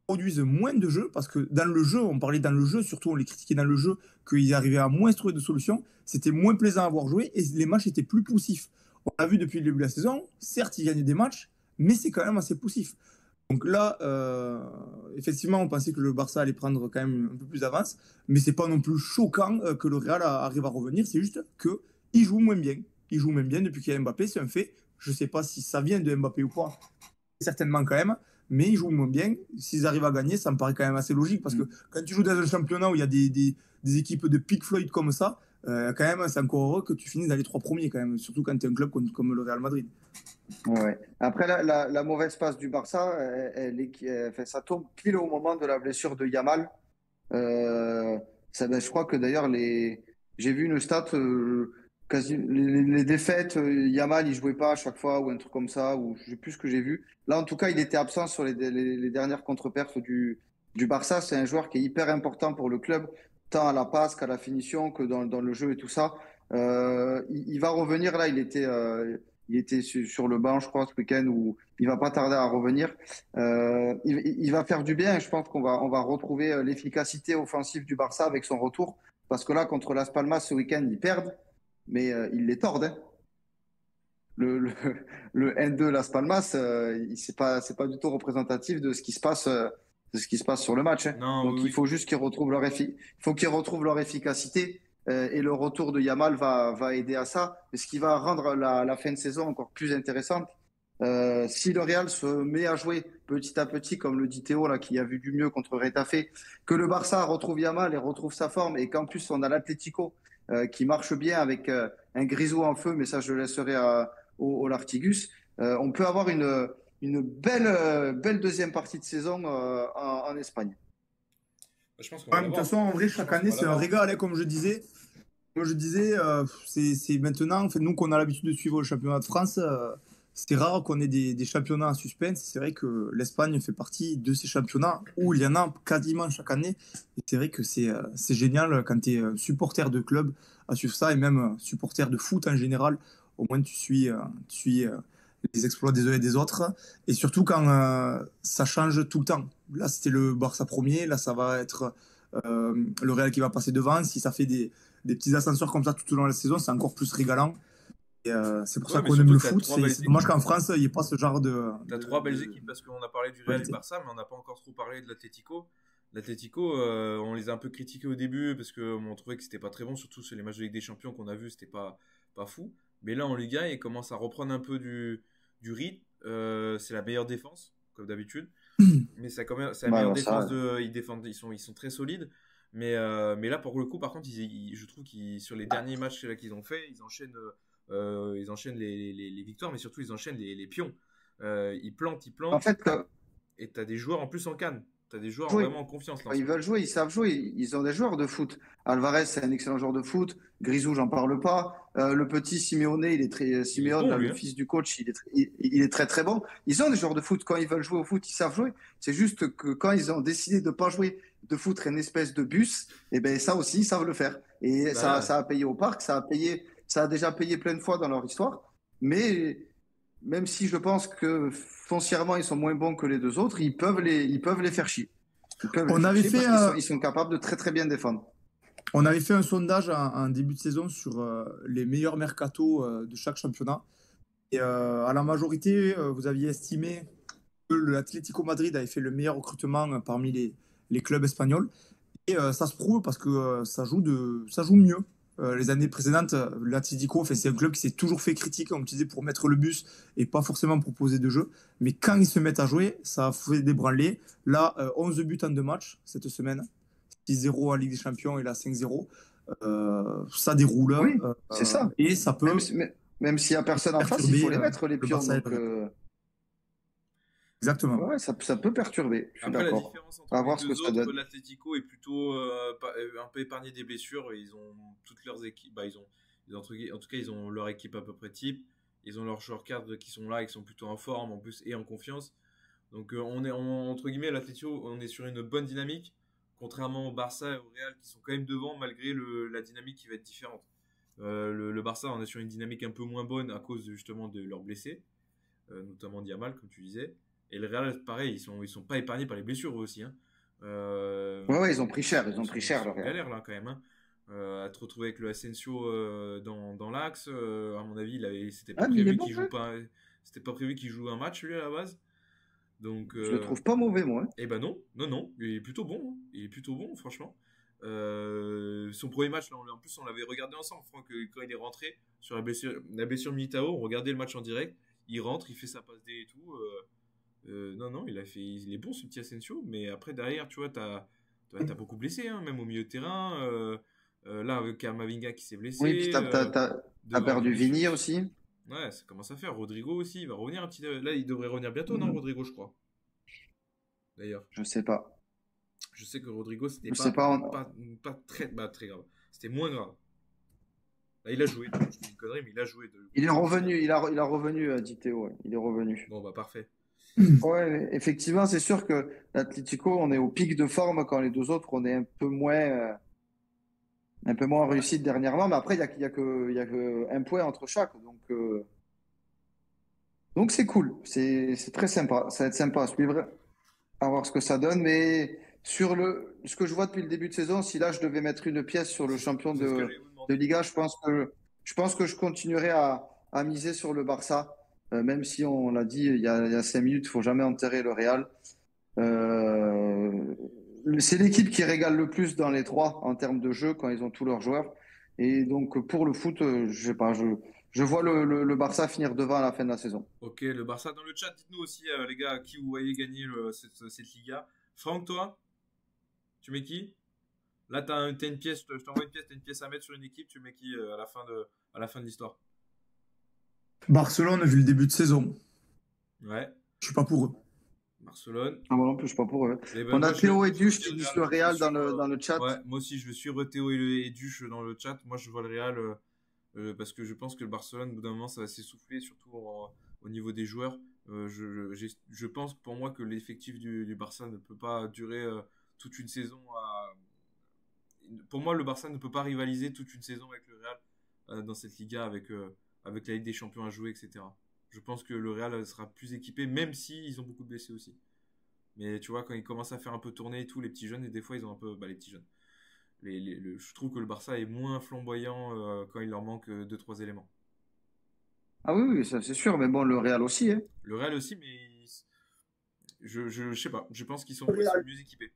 produisent moins de jeux, parce que dans le jeu, on parlait dans le jeu, surtout on les critiquait dans le jeu, qu'ils arrivaient à moins se trouver de solutions, c'était moins plaisant à voir jouer et les matchs étaient plus poussifs. On l'a vu depuis le début de la saison, certes, ils gagnent des matchs, mais c'est quand même assez poussif. Donc là, effectivement, on pensait que le Barça allait prendre quand même un peu plus d'avance, mais c'est pas non plus choquant que le Real arrive à revenir, c'est juste qu'il joue moins bien. Il joue moins bien depuis qu'il y a Mbappé, c'est un fait. Je sais pas si ça vient de Mbappé ou pas, certainement quand même, mais ils jouent moins bien. S'ils arrivent à gagner, ça me paraît quand même assez logique, parce que quand tu joues dans un championnat où il y a des équipes de Pink Floyd comme ça, quand même, c'est encore heureux que tu finisses dans les 3 premiers, quand même, surtout quand tu es un club comme le Real Madrid. Ouais. Après, la mauvaise passe du Barça, ça tombe pile au moment de la blessure de Yamal. Je crois que d'ailleurs, j'ai vu une stat, quasi, les défaites, Yamal, il jouait pas à chaque fois, ou un truc comme ça, ou je sais plus ce que j'ai vu. Là, en tout cas, il était absent sur les dernières contre-perfs du Barça. C'est un joueur qui est hyper important pour le club, tant à la passe qu'à la finition, que dans le jeu et tout ça. Il va revenir là, il était sur le banc, je crois, ce week-end, où il va pas tarder à revenir. Il va faire du bien. Je pense on va retrouver l'efficacité offensive du Barça avec son retour. Parce que là, contre Las Palmas, ce week-end, ils perdent, mais ils les tordent. Hein. Le N2 Las Palmas, c'est pas du tout représentatif de ce qui se passe. De ce qui se passe sur le match. Hein. Non, Donc, il faut juste qu'ils retrouvent leur efficacité. Et le retour de Yamal va aider à ça, ce qui va rendre la fin de saison encore plus intéressante. Si le Real se met à jouer petit à petit, comme le dit Théo, là, qui a vu du mieux contre Retafe, que le Barça retrouve Yamal et retrouve sa forme, et qu'en plus on a l'Atlético qui marche bien avec un Grisou en feu, mais ça je le laisserai au Lartigus, on peut avoir une belle deuxième partie de saison en Espagne. Je pense de toute façon, en vrai, chaque année, c'est un régal, hein, comme je disais. C'est maintenant, en fait, nous qu'on a l'habitude de suivre le championnat de France, c'est rare qu'on ait des championnats en suspense. C'est vrai que l'Espagne fait partie de ces championnats où il y en a quasiment chaque année. Et c'est vrai que c'est génial quand tu es supporter de club à suivre ça, et même supporter de foot en général. Au moins, tu suis les exploits des uns et des autres. Et surtout quand ça change tout le temps. Là, c'était le Barça premier. Là, ça va être le Real qui va passer devant. Si ça fait des petits ascenseurs comme ça tout au long de la saison, c'est encore plus régalant. Et c'est pour ça qu'on aime le foot. C'est dommage qu'en France, il n'y ait pas ce genre de. T'as 3 belles équipes, parce qu'on a parlé du Real et du Barça, mais on n'a pas encore trop parlé de l'Atlético. L'Atlético, on les a un peu critiqués au début parce qu'on trouvait que c'était pas très bon, surtout sur les matchs de Ligue des Champions qu'on a vus, c'était pas fou. Mais là, en Ligue 1, ils commencent à reprendre un peu du rythme. C'est la meilleure défense, comme d'habitude. Mais c'est la meilleure défense. Ils sont très solides. Mais là, pour le coup, par contre, je trouve qu'ils sur les derniers matchs là, qu'ils ont fait, ils enchaînent les victoires, mais surtout ils enchaînent les pions. Ils plantent. En fait, et t'as des joueurs en plus en Cannes. as des joueurs jouer. vraiment en confiance là. Quand ils veulent jouer, ils savent jouer. Ils ont des joueurs de foot. Alvarez, c'est un excellent joueur de foot. Grisou, j'en parle pas. Le petit Simeone, Simeone, bon, là, lui, le hein. fils du coach, il est très très bon. Ils ont des joueurs de foot. Quand ils veulent jouer au foot, ils savent jouer. C'est juste que quand ils ont décidé de pas jouer, de foutre une espèce de bus, et ben ça aussi, ils savent le faire. Et Bah, ça a payé au parc, ça a déjà payé plein de fois dans leur histoire. Mais même si je pense que foncièrement ils sont moins bons que les deux autres, ils peuvent les faire chier. Ils peuvent les On faire avait chier fait, parce qu'ils sont capables de très très bien défendre. on avait fait un sondage en début de saison sur les meilleurs mercatos de chaque championnat. Et à la majorité, vous aviez estimé que l'Atlético Madrid avait fait le meilleur recrutement parmi les clubs espagnols. Et ça se prouve parce que ça joue mieux. Les années précédentes, l'Atlético, c'est un club qui s'est toujours fait critiquer, comme tu disais, pour mettre le bus et pas forcément proposer de jeu. Mais quand ils se mettent à jouer, ça fait débranler. Là, 11 buts en 2 matchs cette semaine. 6-0 en Ligue des Champions et là 5-0. Ça déroule. Oui, c'est ça. Et ça peut Même s'il n'y a personne en face, il perturber faut les mettre les le pions. Barça et Donc, le Real. Exactement. ouais, ça peut perturber. Je suis Après, la d'accord. différence On va entre voir les ce deux que ça autres, donne. l'Atlético est plutôt un peu épargné des blessures. Ils ont toutes leurs équipes. Bah, en tout cas, ils ont leur équipe à peu près type. Ils ont leurs joueurs cadres qui sont là, qui sont plutôt en forme en plus et en confiance. Donc, entre guillemets, l'Atlético, on est sur une bonne dynamique, contrairement au Barça et au Real qui sont quand même devant malgré la dynamique qui va être différente. Le Barça, on est sur une dynamique un peu moins bonne à cause justement de leurs blessés, notamment Yamal, comme tu disais. Et le Real, pareil, ils sont pas épargnés par les blessures eux aussi. Hein. Ouais, ils ont pris cher. Ils ont pris cher, Ils le sont en Real. galère là quand même. Hein. À te retrouver avec le Asensio dans l'axe, à mon avis, c'était pas Ah, mais il est prévu bon, qu'il hein. joue pas. C'était pas prévu qu'il joue un match lui à la base. Donc, Je le trouve pas mauvais, moi. eh ben non, il est plutôt bon, hein. Il est plutôt bon, franchement. Son premier match, là, en plus, on l'avait regardé ensemble, Franck, quand il est rentré sur la blessure Militao, on regardait le match en direct. Il rentre, il fait sa passe D et tout. Non, il est bon ce petit Asensio, mais après derrière, tu vois, t'as beaucoup blessé, hein, même au milieu de terrain. Là, avec Kamavinga qui s'est Oui, puis blessé, t'as devant perdu Vini Vinicius. aussi. Ouais, ça commence à faire. Rodrigo aussi, il va revenir un petit. Là, il devrait revenir bientôt, non, Rodrigo, je crois. D'ailleurs, Je sais pas. je sais que Rodrigo, c'était Je sais pas. pas très grave. C'était moins grave. Là, il a joué. Je dis une connerie, mais il a joué. Il est revenu. Il a revenu, dit Théo. Ouais. Il est revenu. Bon, bah parfait. Ouais, effectivement, c'est sûr que l'Atlético, on est au pic de forme quand les deux autres, on est un peu moins réussi dernièrement. Mais après, il y a que un point entre chaque. Donc c'est cool. C'est très sympa. Ça va être sympa à suivre, à voir ce que ça donne. Mais ce que je vois depuis le début de saison, si là, je devais mettre une pièce sur le champion C'est ce que j'allais vous de demander. Liga, je pense que je continuerai à miser sur le Barça. Même si on l'a dit il y a 5 minutes, il faut jamais enterrer le Real. Euh, c'est l'équipe qui régale le plus dans les trois en termes de jeu quand ils ont tous leurs joueurs. Et donc pour le foot, je sais pas, je vois le Barça finir devant à la fin de la saison. Ok, le Barça dans le chat, dites-nous aussi, les gars, qui vous voyez gagner cette Liga. Franck, toi, tu mets qui? Là, t'as une pièce, je t'envoie une pièce, t'as une pièce à mettre sur une équipe, tu mets qui à la fin de l'histoire? Barcelone, vu le début de saison, Ouais, je suis pas pour eux. Barcelone. Ah, moi non plus, je suis pas pour eux. Eh ben, On moi, a Théo et je Duche dis qui le disent Real. le Je vais Real suivre, dans le chat. ouais, moi aussi, je vais suivre Théo et Duche dans le chat. Moi, je vois le Real parce que je pense que le Barcelone, au bout d'un moment, ça va s'essouffler, surtout au niveau des joueurs. Je pense pour moi que l'effectif du Barça ne peut pas durer toute une saison. Pour moi, le Barça ne peut pas rivaliser toute une saison avec le Real dans cette Liga avec la Ligue des Champions à jouer, etc. Je pense que le Real sera plus équipé, même si ils ont beaucoup de blessés aussi. Mais tu vois, quand ils commencent à faire un peu tourner et tout, les petits jeunes, et des fois, ils ont un peu. Bah, les petits jeunes. Je trouve que le Barça est moins flamboyant quand il leur manque 2-3 éléments. Ah oui, oui, ça c'est sûr, mais bon, le Real aussi, hein. Le Real aussi, mais je sais pas. Je pense qu'ils sont Real. mieux équipés.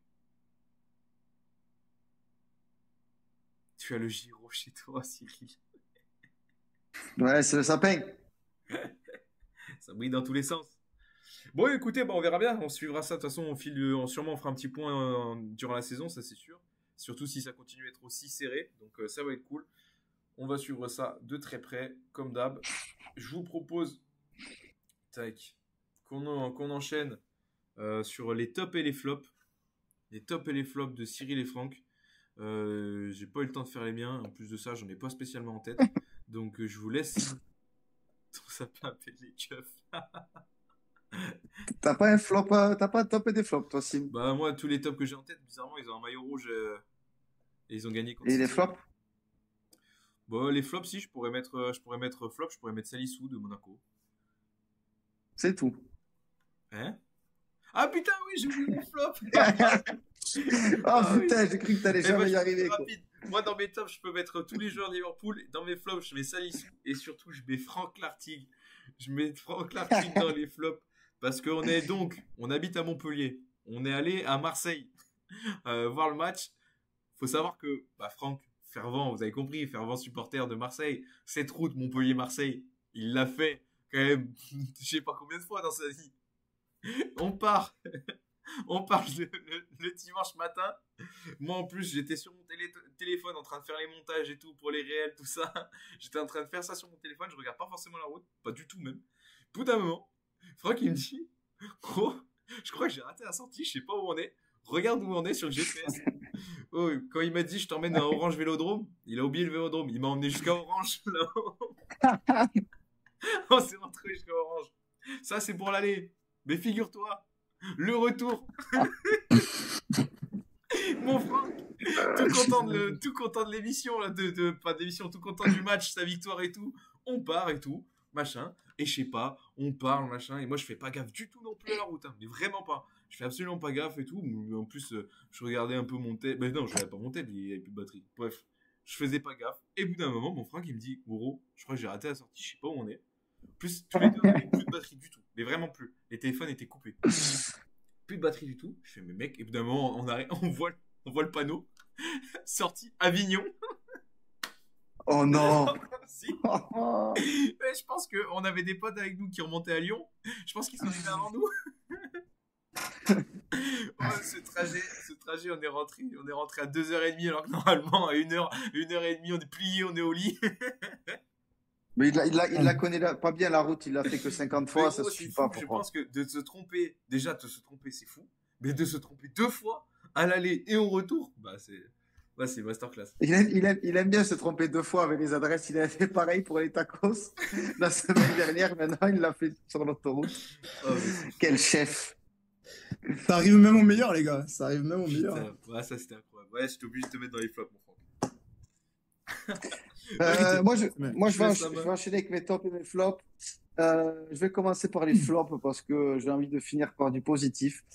Tu as le Giro chez toi, Cyril. Ouais, c'est le sapin. Ça brille dans tous les sens. Bon, écoutez, on verra bien. On suivra ça. De toute façon, sûrement, on fera un petit point durant la saison, ça c'est sûr. Surtout si ça continue à être aussi serré. Donc, ça va être cool. On va suivre ça de très près, comme d'hab. Je vous propose qu'on enchaîne sur les tops et les flops. les tops et les flops de Cyril et Franck. J'ai pas eu le temps de faire les miens. En plus de ça, j'en ai pas spécialement en tête. Donc, je vous laisse. Ça peut appeler les keufs. T'as pas un flop, t'as pas un top et des flops, toi, Sim. Bah, moi, tous les tops que j'ai en tête, bizarrement, ils ont un maillot rouge et ils ont gagné contre Et les City. flops? Bon, les flops, si, je pourrais mettre flop, je pourrais mettre Salissou de Monaco. C'est tout. Hein? Ah putain, oui, j'ai oublié les flops! Oh Ah oui. putain, j'ai cru que t'allais Eh ben, jamais je y peux arriver, faire quoi. rapide. Moi, dans mes tops, je peux mettre tous les joueurs de Liverpool. Dans mes flops, je mets Salissou. Et surtout, je mets Franck Lartigue. Je mets Franck Lartigue dans les flops. Parce on habite à Montpellier. On est allé à Marseille voir le match. Faut savoir que Franck, fervent, vous avez compris, fervent supporter de Marseille, cette route Montpellier-Marseille, il l'a fait quand même, je sais pas combien de fois dans sa vie. On part, on part le dimanche matin. Moi en plus, j'étais sur mon téléphone en train de faire les montages et tout pour les réels, tout ça. J'étais en train de faire ça sur mon téléphone, je regarde pas forcément la route, pas du tout même. Au bout d'un moment, Franck il me dit, oh, je crois que j'ai raté la sortie, je sais pas où on est. Regarde où on est sur le GPS. Oh, quand il m'a dit je t'emmène à Orange Vélodrome, il a oublié le Vélodrome. Il m'a emmené jusqu'à Orange. Là. On s'est rentré jusqu'à Orange. Ça c'est pour l'aller. Mais figure-toi, le retour. Mon Franck, tout content de l'émission, là, pas d'émission, tout content du match, sa victoire et tout. On part et tout, machin. Et je sais pas, on parle, machin. Et moi je fais pas gaffe du tout non plus à la route, hein, mais vraiment pas. Je fais absolument pas gaffe et tout. En plus, je regardais un peu mon tel. Mais non, je regardais pas mon tel, il y avait plus de batterie. Bref, je faisais pas gaffe. Et au bout d'un moment, mon Franck, il me dit, gros, je crois que j'ai raté la sortie, je sais pas où on est. En plus, tous les deux, on avait plus de batterie du tout. Mais vraiment plus. Les téléphones étaient coupés. Plus de batterie du tout. Je fais, mais mec, et au bout d'un moment, on voit le panneau. Sortie Avignon. Oh non. Si. Mais je pense qu'on avait des potes avec nous qui remontaient à Lyon. Je pense qu'ils sont arrivés avant nous. Ouais, ce trajet, on est rentré à 2h30 alors que normalement à 1h30 on est plié, on est au lit. Mais il la connaît pas bien la route, il l'a fait que 50 fois, Mais ça gros, suffit c'est pas fou. pour Je moi. pense que de se tromper c'est fou, mais de se tromper 2 fois à l'aller et au retour, c'est masterclass. Il aime bien se tromper 2 fois avec les adresses. Il a fait pareil pour les tacos la semaine dernière. Maintenant, il l'a fait sur l'autoroute. Oh, mais c'est fou. Quel chef. Ça arrive même au meilleur, les gars. Ça arrive même au meilleur. Putain, ouais, ça c'était incroyable. Ouais, j'étais obligé de te mettre dans les flops, mon Franck. Moi, Je laisse la je main. vais enchaîner avec mes tops et mes flops. Je vais commencer par les flops parce que j'ai envie de finir par du positif.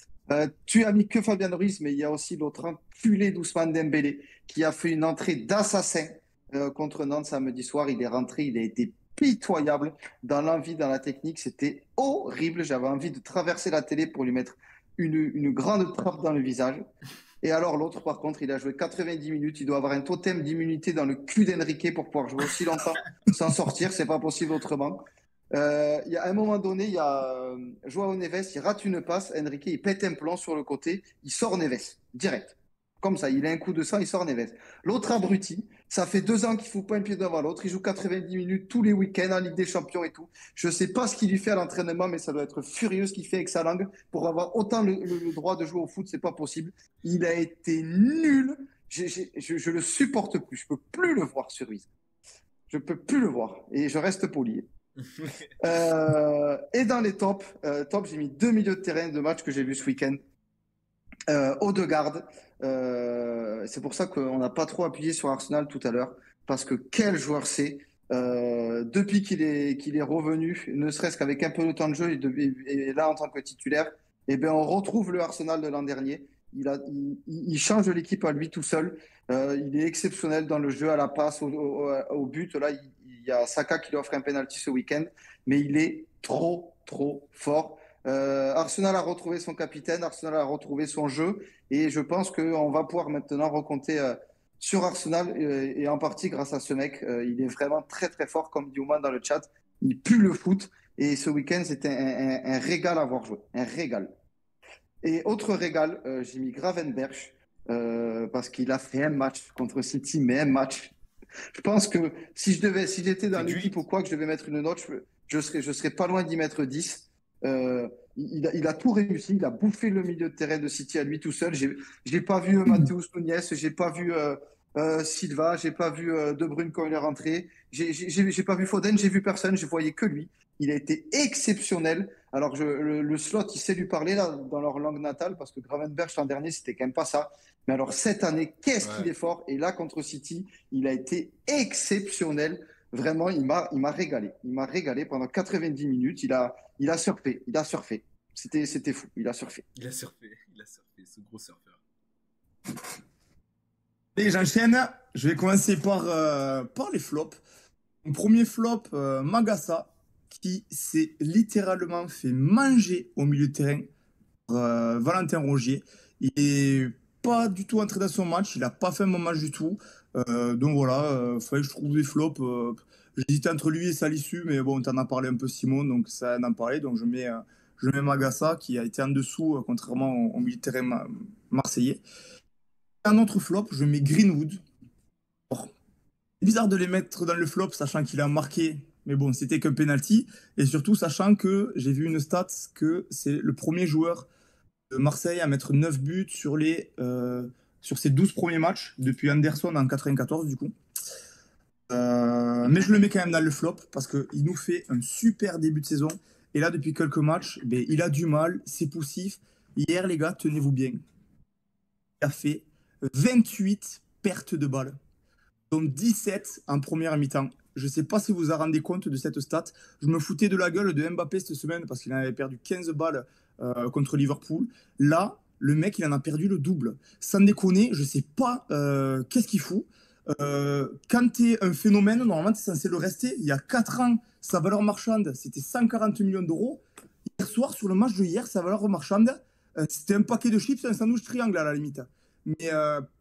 Tu as mis que Fabien Ruiz, mais il y a aussi l'autre enculé d'Ousmane Dembélé qui a fait une entrée d'assassin contre Nantes samedi soir. Il est rentré, il a été pitoyable dans l'envie, dans la technique. C'était horrible. J'avais envie de traverser la télé pour lui mettre une grande trappe dans le visage. Et alors l'autre, par contre, il a joué 90 minutes. Il doit avoir un totem d'immunité dans le cul d'Enrique pour pouvoir jouer aussi longtemps sans sortir. C'est pas possible autrement. Il y a un moment donné, il y a Joao Neves, il rate une passe. Enrique, il pète un plomb sur le côté. Il sort Neves, direct. Comme ça, il a un coup de sang, il sort Neves. L'autre abruti, ça fait 2 ans qu'il ne fout pas un pied devant l'autre. Il joue 90 minutes tous les week-ends en Ligue des Champions et tout. Je ne sais pas ce qu'il lui fait à l'entraînement, mais ça doit être furieux ce qu'il fait avec sa langue. Pour avoir autant le droit de jouer au foot, c'est pas possible. Il a été nul. Je le supporte plus. Je peux plus le voir sur Ruiz. Je peux plus le voir. Et je reste poli. Et dans les tops, j'ai mis 2 milieux de terrain de match que j'ai vu ce week-end. Odegaard, c'est pour ça qu'on n'a pas trop appuyé sur Arsenal tout à l'heure, parce que quel joueur c'est. Depuis qu'il est revenu, ne serait-ce qu'avec un peu de temps de jeu et là en tant que titulaire, eh ben, on retrouve le Arsenal de l'an dernier. Il change l'équipe à lui tout seul. Il est exceptionnel dans le jeu, à la passe, au but. Là, il y a Saka qui lui offre un penalty ce week-end, mais il est trop fort. Arsenal a retrouvé son capitaine, Arsenal a retrouvé son jeu, et je pense qu'on va pouvoir maintenant recompter sur Arsenal, et en partie grâce à ce mec. Il est vraiment très fort, comme dit Ouman dans le chat. Il pue le foot, et ce week-end c'était un régal à voir jouer, un régal. Et autre régal, j'ai mis Gravenberch, parce qu'il a fait un match contre City, mais un match. Je pense que si j'étais dans l'équipe ou quoi, que je devais mettre une note, je serais pas loin d'y mettre 10. il a tout réussi. Il a bouffé le milieu de terrain de City à lui tout seul. J'ai pas vu Matheus Nunes, j'ai pas vu Silva, j'ai pas vu De Bruyne quand il est rentré. J'ai pas vu Foden, j'ai vu personne. Je voyais que lui. Il a été exceptionnel. Alors le slot, il sait lui parler là dans leur langue natale parce que Gravenberch l'an dernier, c'était quand même pas ça. Mais alors cette année, qu'est-ce qu'il est fort. Et là contre City, il a été exceptionnel. Vraiment, il m'a régalé. Il m'a régalé pendant 90 minutes. Il a surfé. Il a surfé. C'était fou. Il a surfé. Il a surfé, ce gros surfeur. Et j'enchaîne. Je vais commencer par les flops. Mon premier flop, Magassa, qui s'est littéralement fait manger au milieu de terrain par Valentin Rongier. Il est pas du tout entré dans son match. Il n'a pas fait un bon match du tout. Donc voilà, fallait que je trouve des flops. J'hésitais entre lui et Salisu, mais bon, tu en as parlé un peu, Simon, donc ça en parlé. Donc je mets Magassa, qui a été en dessous, contrairement au milieu de terrain marseillais. Un autre flop, je mets Greenwood. C'est bizarre de les mettre dans le flop, sachant qu'il a marqué, mais bon, c'était qu'un penalty. Et surtout, sachant que j'ai vu une stat que c'est le premier joueur de Marseille à mettre 9 buts sur ses 12 premiers matchs, depuis Anderson en 94, du coup. Mais je le mets quand même dans le flop, parce qu'il nous fait un super début de saison. Et là, depuis quelques matchs, ben, il a du mal, c'est poussif. Hier, les gars, tenez-vous bien. Il a fait 28 pertes de balles, dont 17 en première mi-temps. Je ne sais pas si vous vous rendez compte de cette stat. Je me foutais de la gueule de Mbappé cette semaine parce qu'il en avait perdu 15 balles contre Liverpool. Là, le mec, il en a perdu le double. Sans déconner, je ne sais pas qu'est-ce qu'il fout. Quand tu es un phénomène, normalement, tu es censé le rester. Il y a 4 ans, sa valeur marchande, c'était 140 millions d'euros. Hier soir, sur le match de hier, sa valeur marchande, c'était un paquet de chips et un sandwich triangle à la limite. Mais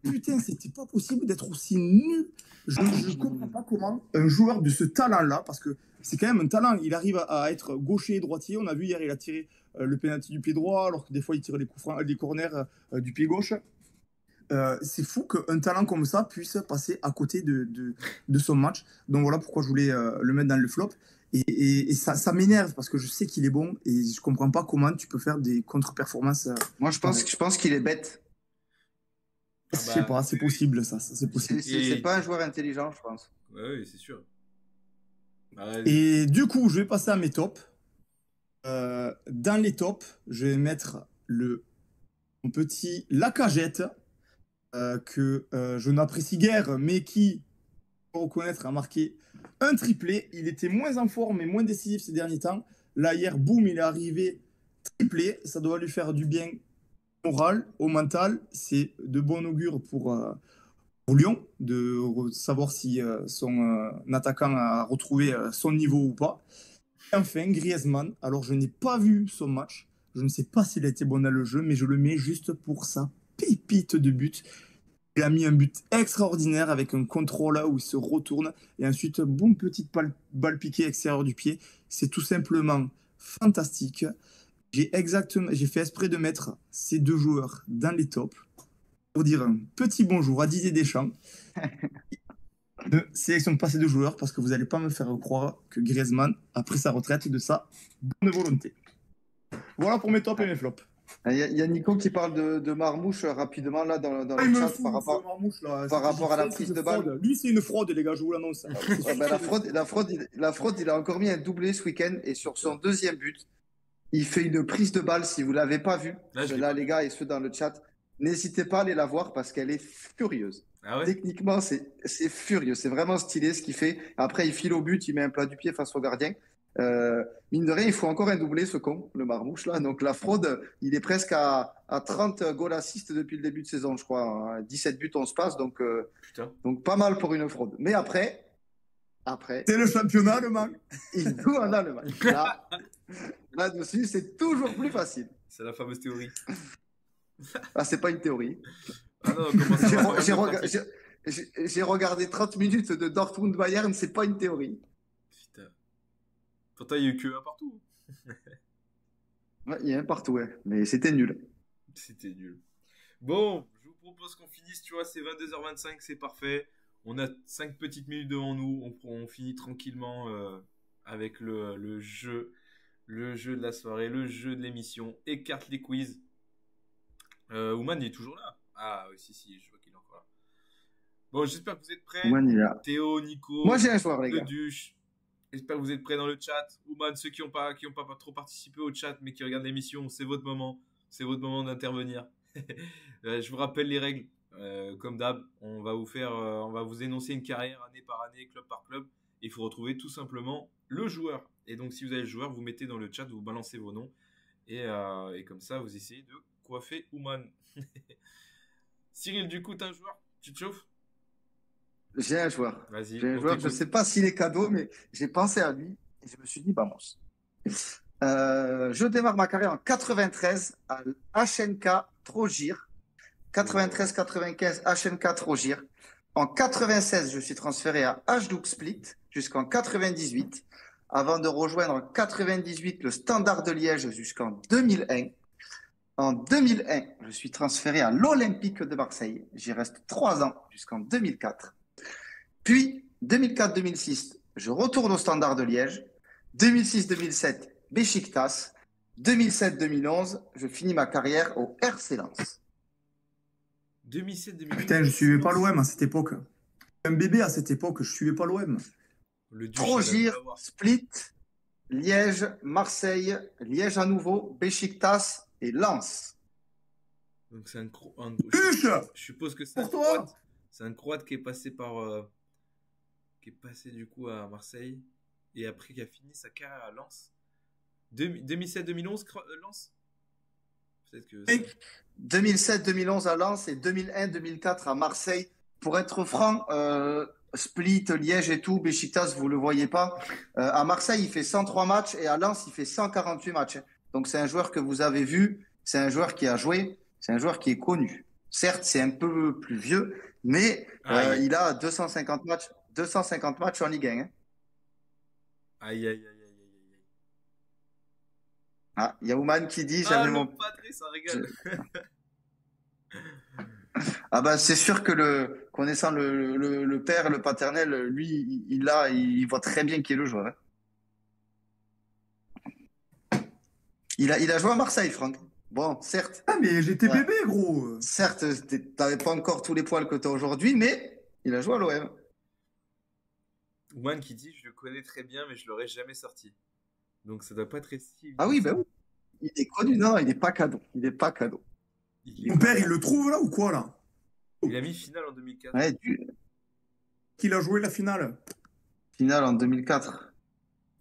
putain, c'était pas possible d'être aussi nul. Je ne comprends pas comment un joueur de ce talent-là, parce que c'est quand même un talent, il arrive à être gaucher et droitier. On a vu hier, il a tiré le pénalty du pied droit, alors que des fois, il tire les corners du pied gauche. C'est fou qu'un talent comme ça puisse passer à côté de son match. Donc voilà pourquoi je voulais le mettre dans le flop. Et ça m'énerve parce que je sais qu'il est bon et je comprends pas comment tu peux faire des contre-performances. Moi, je pense qu'il est bête. Je sais pas, c'est possible ça c'est possible. C'est pas un joueur intelligent, je pense. Oui, c'est sûr. Et du coup, je vais passer à mes tops. Dans les tops, je vais mettre mon petit Lacagette, que je n'apprécie guère, mais qui, pour reconnaître, a marqué un triplé. Il était moins en forme et moins décisif ces derniers temps. Là, hier, boum, il est arrivé triplé. Ça doit lui faire du bien moral, au mental. C'est de bon augure pour Lyon, de savoir si son attaquant a retrouvé son niveau ou pas. Et enfin, Griezmann. Alors, je n'ai pas vu son match. Je ne sais pas s'il a été bon dans le jeu, mais je le mets juste pour ça pépite de but. Il a mis un but extraordinaire avec un contrôle là où il se retourne et ensuite, boum, petite balle piquée extérieure du pied. C'est tout simplement fantastique. J'ai fait exprès de mettre ces deux joueurs dans les tops pour dire un petit bonjour à Didier Deschamps. Ne sélectionne pas ces deux joueurs parce que vous n'allez pas me faire croire que Griezmann a pris sa retraite de sa bonne volonté. Voilà pour mes tops et mes flops. Il y a Nico qui parle de Marmouche rapidement là dans le chat par rapport à la prise de balle. Lui, c'est une fraude, les gars, je vous l'annonce. La fraude, il a encore mis un doublé ce week-end et sur son deuxième but, il fait une prise de balle. Si vous ne l'avez pas vue, là, les gars et ceux dans le chat, n'hésitez pas à aller la voir parce qu'elle est furieuse. Ah ouais. Techniquement, c'est furieux. C'est vraiment stylé ce qu'il fait. Après, il file au but, il met un plat du pied face au gardien. Mine de rien, il faut encore un doublé, ce con, le Marmouche là. Donc la fraude, il est presque à 30 goal assists depuis le début de saison, je crois. 17 buts, 11 passes, donc pas mal pour une fraude. Mais après, c'est le championnat, le man. Il joue en Allemagne. Là-dessus, c'est toujours plus facile. C'est la fameuse théorie. Ah, c'est pas une théorie. Ah non, comment ça j'ai regardé 30 minutes de Dortmund Bayern, c'est pas une théorie. Putain. Pourtant, il y a eu que un partout. Ouais, il y a un partout, ouais. Mais c'était nul. C'était nul. Bon, je vous propose qu'on finisse, tu vois, c'est 22h25, c'est parfait. On a 5 petites minutes devant nous. On finit tranquillement avec le jeu. le jeu de la soirée, le jeu de l'émission, écarte les quiz. Ouman il est toujours là. Ah oui, si, je vois qu'il est encore là. Bon, j'espère que vous êtes prêts. Ouman, il est là. Théo, Nico, Moi, j'ai un joueur, les le gars. Duche. J'espère que vous êtes prêts dans le chat. Ouman, ceux qui n'ont pas trop participé au chat, mais qui regardent l'émission, c'est votre moment. C'est votre moment d'intervenir. Je vous rappelle les règles. Comme d'hab, on va vous énoncer une carrière année par année, club par club. Il faut retrouver tout simplement le joueur. Et donc, si vous avez le joueur, vous mettez dans le chat, vous balancez vos noms. Et comme ça, vous essayez de coiffer Ouman. Cyril, du coup, t'as un joueur? Tu te chauffes? J'ai un joueur. Vas-y. J'ai un joueur, je ne sais pas s'il est cadeau, mais j'ai pensé à lui et je me suis dit, vamos. Je démarre ma carrière en 93 à HNK Trogir. 93-95 HNK Trogir. En 96, je suis transféré à Hajduk Split jusqu'en 98, avant de rejoindre en 98 le Standard de Liège jusqu'en 2001. En 2001, je suis transféré à l'Olympique de Marseille. J'y reste 3 ans jusqu'en 2004. Puis, 2004-2006, je retourne au Standard de Liège. 2006-2007, Beşiktaş. 2007-2011, je finis ma carrière au RC Lens. 2007-2008. Putain, je suivais pas l'OM à cette époque. Un bébé à cette époque, je suivais pas l'OM. Trogir, Split, Liège, Marseille, Liège à nouveau, Beşiktaş et Lens. Donc c'est je suppose que c'est un Croate qui est passé du coup à Marseille et après qui a fini sa carrière à Lens. 2007-2011 Lens. Peut-être que 2007-2011 à Lens et 2001-2004 à Marseille. Pour être franc, Split, Liège et tout, Beşiktaş, vous le voyez pas. À Marseille, il fait 103 matchs et à Lens, il fait 148 matchs. Donc c'est un joueur que vous avez vu, c'est un joueur qui a joué, c'est un joueur qui est connu. Certes, c'est un peu plus vieux, mais il a 250 matchs en Ligue 1. Hein. Aïe. Ah, il y a Ouman qui dit j'avais mon padré, ça régale. Ah bah c'est sûr que connaissant le père, le paternel, lui, il voit très bien qui est le joueur. Hein. Il a joué à Marseille, Franck. Bon, certes. Ah mais j'étais bébé, gros. Certes, t'avais pas encore tous les poils que t'as aujourd'hui, mais il a joué à l'OM. Ouman qui dit je le connais très bien, mais je l'aurais jamais sorti. Donc ça doit pas être si. Ah oui, ben oui. Il est connu. Non, il n'est pas cadeau. Mon père, il le trouve là ou quoi là? Il a mis finale en 2004. Ouais, Qu'il a joué la finale? Finale en 2004.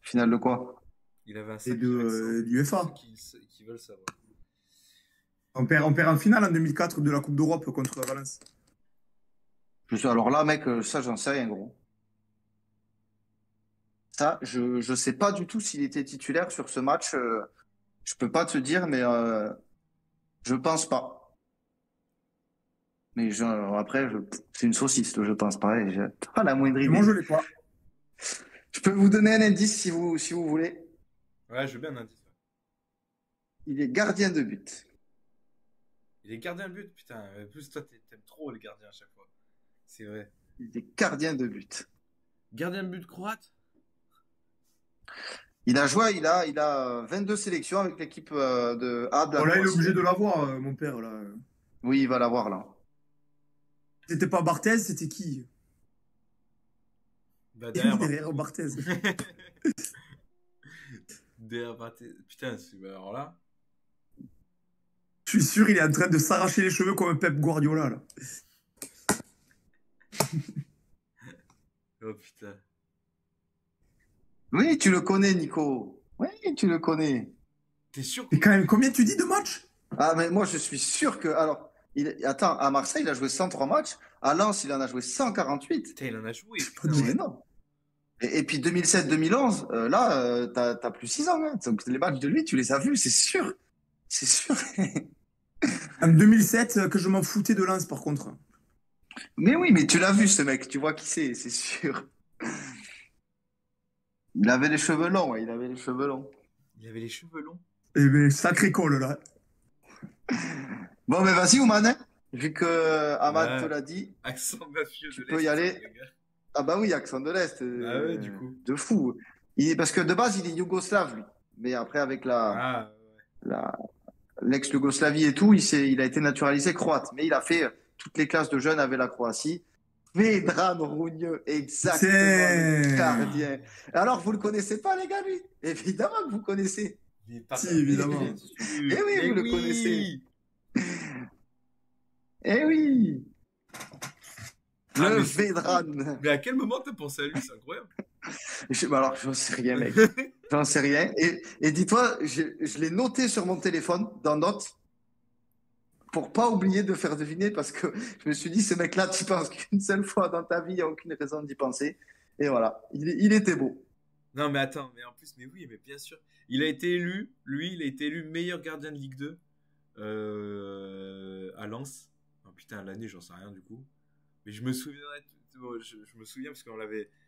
Finale de quoi? Il avait un sac de l'UEFA. Qui veulent savoir. On perd en finale en 2004 de la Coupe d'Europe contre Valence. Alors là, mec, ça, j'en sais rien, gros. Ça, je sais pas du tout s'il était titulaire sur ce match. Je peux pas te dire, mais je pense pas. Mais après, c'est une saucisse, je pense pas. J'ai pas la moindre idée. Moi, je l'ai pas. Je peux vous donner un indice si vous voulez. Ouais, je veux bien un indice. Il est gardien de but. Il est gardien de but, putain. En plus, toi, t'aimes trop les gardiens à chaque fois. C'est vrai. Il est gardien de but. Gardien de but croate? Il a 22 sélections avec l'équipe de A. Oh là, il est obligé de l'avoir, mon père. Là. Oui, il va l'avoir là. C'était pas Barthez, c'était qui? Bah, derrière Barthez. Derrière Barthez. Putain, alors là. Je suis sûr, il est en train de s'arracher les cheveux comme un Pep Guardiola là. Oh putain. Oui, tu le connais, Nico. Oui, tu le connais. T'es sûr? Et quand même, combien tu dis de matchs? Ah, mais moi, je suis sûr que. Alors, attends, à Marseille, il a joué 103 matchs. À Lens, il en a joué 148. Putain, il en a joué. C'est énorme. Et puis 2007-2011, là, t'as plus 6 ans. Hein. Donc, les matchs de lui, tu les as vus, c'est sûr. C'est sûr. En 2007, que je m'en foutais de Lens, par contre. Mais oui, mais tu l'as vu, ce mec. Tu vois qui c'est sûr. Il avait les cheveux longs, ouais, il avait les cheveux longs. Il avait les cheveux longs. Eh ben, sacré col, là. Bon, mais vas-y, Ouman, hein, vu que Ahmad te l'a dit. Accent mafieux tu peux y aller. Ah bah oui, accent de l'Est. Ah ouais, du coup. De fou. Parce que de base, il est yougoslave, lui. Mais après, avec Ah, la, l'ex-Yougoslavie et tout, il a été naturalisé croate. Mais il a fait toutes les classes de jeunes avec la Croatie. Vedran Rougneux, exactement, le C'est... gardien. Alors, vous le connaissez pas, les gars, lui? Évidemment que vous connaissez. mais Si, bien évidemment. sûr. Eh oui, Mais vous le oui. connaissez. Eh oui, Ah, le mais, Vedran. mais à quel moment t'as pensé à lui? C'est incroyable. Alors, j'en sais rien, mec. J'en sais rien. Et dis-toi, je l'ai noté sur mon téléphone, dans Notes, pour pas oublier de faire deviner, parce que je me suis dit, ce mec-là, tu penses qu'une seule fois dans ta vie, il n'y a aucune raison d'y penser. Et voilà, il était beau. Non, mais attends, mais en plus, mais oui, mais bien sûr. Il a été élu, lui, il a été élu meilleur gardien de Ligue 2 à Lens. Oh putain, l'année, j'en sais rien du coup. Mais je me souviendrai, je me souviens parce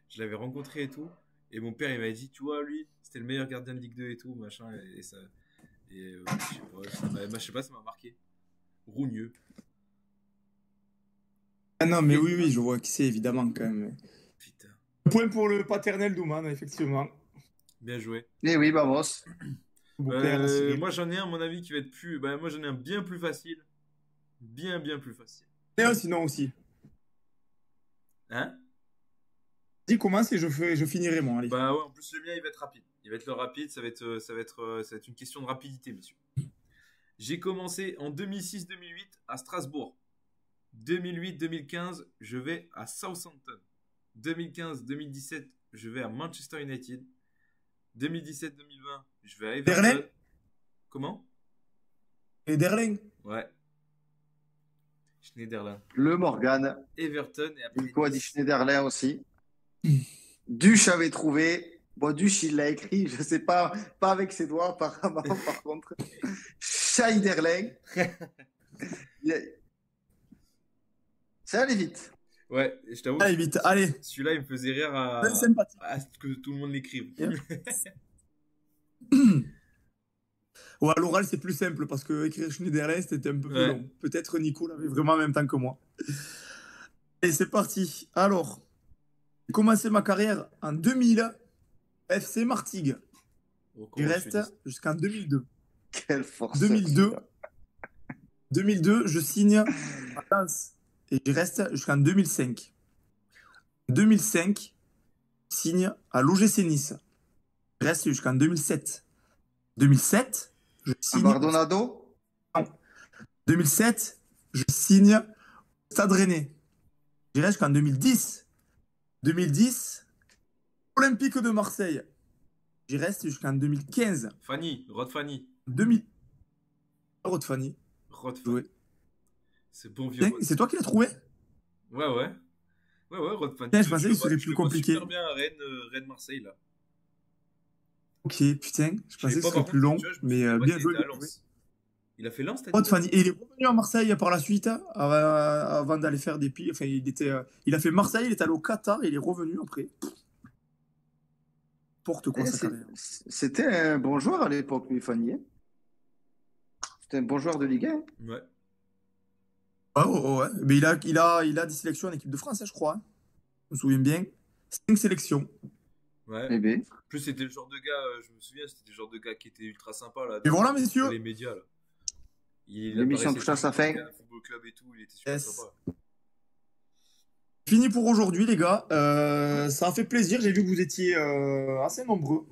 je l'avais rencontré et tout. Et mon père, il m'avait dit, tu vois, lui, c'était le meilleur gardien de Ligue 2 et tout, machin. Et ça, je sais pas, ça m'a marqué. Rougneux. Ah non, mais oui, je vois qui c'est, évidemment, quand même. Putain, Point pour le paternel d'Ouman, effectivement. bien joué. Eh oui, vamos. Beau-père, Cyril. Moi, j'en ai un, à mon avis, qui va être plus. Bah, moi, j'en ai un bien plus facile. Bien plus facile. Et un sinon aussi. Hein? Dis, commence et je finirai, moi, allez. Bah ouais, en plus, le mien, il va être rapide. Il va être le rapide, ça va être une question de rapidité, monsieur. J'ai commencé en 2006-2008 à Strasbourg. 2008-2015, je vais à Southampton. 2015-2017, je vais à Manchester United. 2017-2020, je vais à Everton. Derlin? Comment? Et Derling? Ouais. Schneiderlin. Le Morgan. Everton et après. Nico a dit Schneiderlin aussi. Duche avait trouvé. Bon, Duche, il l'a écrit, je sais pas, pas avec ses doigts, apparemment, par contre. Schneiderlin. Ça allait vite. Ouais, je t'avoue. Allez, vite, allez. Celui-là, il me faisait rire Bonne sympathie. à ce que tout le monde l'écrive. Ouais, à l'oral, c'est plus simple parce que écrire Schneiderlin, c'était un peu plus long. Peut-être Nico l'avait vraiment en même temps que moi. Et c'est parti. Alors, j'ai commencé ma carrière en 2000, FC Martigues. Il reste jusqu'en 2002. Quelle force. 2002, je signe à Lens et je reste jusqu'en 2005. 2005, je signe à l'OGC Nice. Je reste jusqu'en 2007. 2007, je signe. Bardonado? Non. 2007, je signe au Stade Rennais. Je reste jusqu'en 2010. 2010, Olympique de Marseille. J'y reste jusqu'en 2015. Fanny, Rod Fanny. 2000. Rod Fanny. Rod Fanny. C'est bon vieux. C'est toi qui l'as trouvé? Ouais, Rod Fanny. Je pensais que ce serait plus compliqué. Super bien à Rennes Marseille là. Ok, putain, je pensais que ce serait plus long, mais bien joué. Il a fait Lens, Rod Fanny. Et il est revenu à Marseille par la suite, avant d'aller faire des pieds. Enfin, il a fait Marseille, il est allé au Qatar et il est revenu après. Porte quoi sa carrière. C'était un bon joueur à l'époque, lui, Fanny. C'était un bon joueur de Ligue 1. Ouais. Ouais. Mais il a des sélections en équipe de France, je crois. Je me souviens bien. 5 sélections. Ouais. Eh bien. En plus, c'était le genre de gars, je me souviens, c'était le genre de gars qui était ultra sympa là. Et voilà, messieurs. Les médias là. L'émission touche à sa fin. Football Club et tout, il était super sympa. Fini pour aujourd'hui, les gars. Ça a fait plaisir. J'ai vu que vous étiez assez nombreux.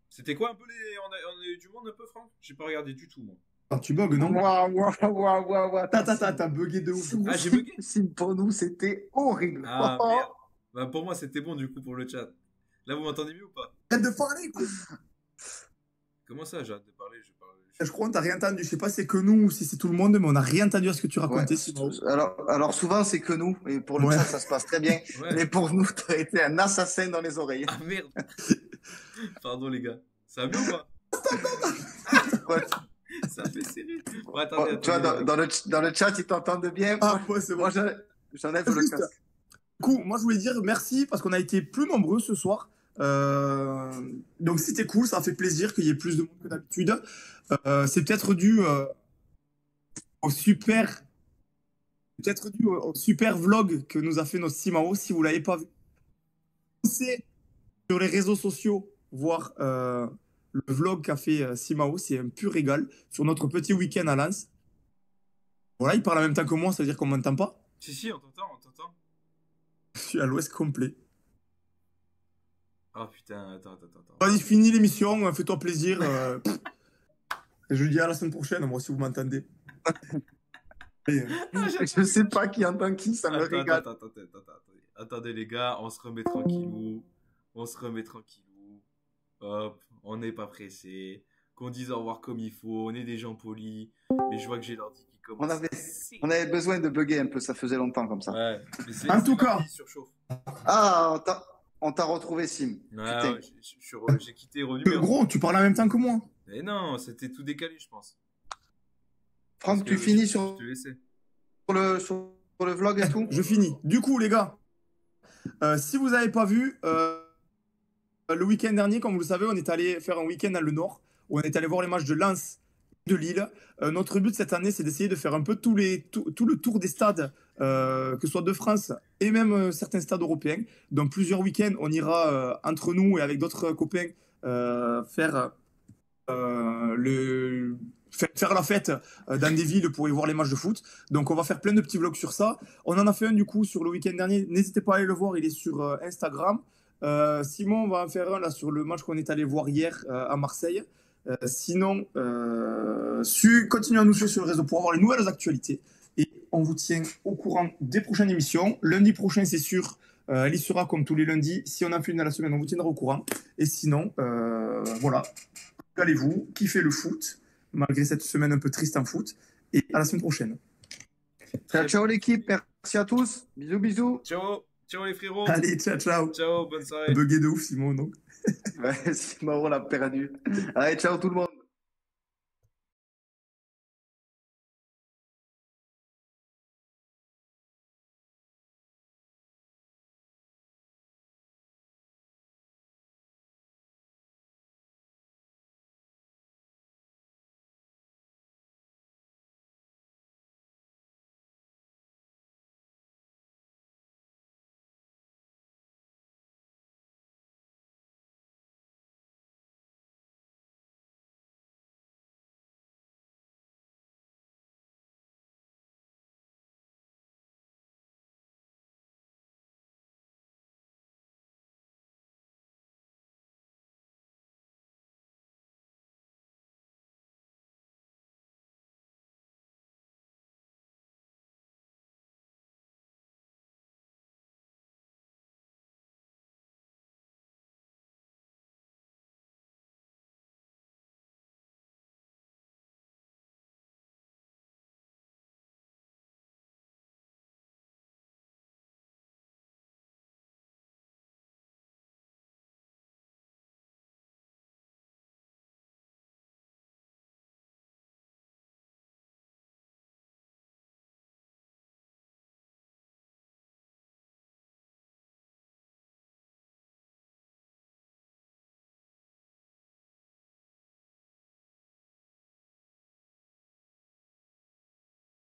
C'était quoi un peu on a eu du monde un peu, Franck? J'ai pas regardé du tout, moi. Ah, tu bugs, non? Waouh. T'as bugué de ouf. Ah, j'ai bugué? Pour nous, c'était horrible. Ah, merde. Bah, pour moi, c'était bon, du coup, pour le chat. Là, vous m'entendez mieux ou pas? Arrête de parler, quoi. Comment ça, j'ai hâte de parler? Je crois qu'on t'a rien entendu. Je sais pas si c'est que nous ou si c'est tout le monde, mais on n'a rien entendu à ce que tu racontais. Ouais. Alors souvent, c'est que nous. Et pour le chat, ça se passe très bien. Ouais. Mais pour nous, t'as été un assassin dans les oreilles. Ah merde. Pardon, les gars. Ça va bien ou pas? Ça fait serrer. Bon, attendez, tu vois, dans le chat, ils t'entendent bien. Ah, ouais, c'est bon. Moi, j'enlève le casque. Du coup, moi, je voulais dire merci parce qu'on a été plus nombreux ce soir. Donc, c'était cool. Ça a fait plaisir qu'il y ait plus de monde que d'habitude. C'est peut-être dû au super vlog que nous a fait notre Simao. Si vous ne l'avez pas vu, c'est sur les réseaux sociaux, voir le vlog qu'a fait Simao, c'est un pur régal sur notre petit week-end à Lens. Voilà, il parle en même temps que moi, ça veut dire qu'on m'entend pas. Si, on t'entend, on t'entend. Je suis à l'ouest complet. Oh putain, attends. Vas-y, finis l'émission, fais-toi plaisir. Et je vous dis à la semaine prochaine, moi, si vous m'entendez. Je sais pas qui entend qui, ça me régale. Attendez les gars, on se remet tranquillou. Hop, on n'est pas pressé. Qu'on dise au revoir comme il faut, on est des gens polis. Mais je vois que j'ai l'ordi qui commence. On avait besoin de bugger un peu, ça faisait longtemps comme ça. Ouais, mais en tout cas. Ah, on t'a retrouvé, Sim. Ouais, j'ai quitté Renuméro. Gros, tu parles en même temps que moi. Mais non, c'était tout décalé, je pense. Franck, tu finis sur le vlog et tout? Je finis. Du coup, les gars, si vous n'avez pas vu, le week-end dernier, comme vous le savez, on est allé faire un week-end dans le Nord, où on est allé voir les matchs de Lens, de Lille. Notre but cette année, c'est d'essayer de faire un peu tout le tour des stades, que ce soit de France et même certains stades européens. Donc plusieurs week-ends, on ira entre nous et avec d'autres copains faire la fête dans des villes pour y voir les matchs de foot. Donc on va faire plein de petits vlogs sur ça. On en a fait un du coup sur le week-end dernier. N'hésitez pas à aller le voir, il est sur Instagram. Simon va en faire un là sur le match qu'on est allé voir hier à Marseille. Sinon, continuez à nous suivre sur le réseau pour avoir les nouvelles actualités. Et on vous tient au courant des prochaines émissions. Lundi prochain, c'est sûr, elle y sera comme tous les lundis. Si on en fait une à la semaine, on vous tiendra au courant. Et sinon, voilà. Allez-vous, kiffez le foot, malgré cette semaine un peu triste en foot. Et à la semaine prochaine. Ciao l'équipe, merci à tous. Bisous. Ciao les frérots. Allez, ciao. Ciao, bonne soirée. Bugué de ouf, Simon, donc. Ouais, Simon, on l'a perdu. Allez, ciao tout le monde.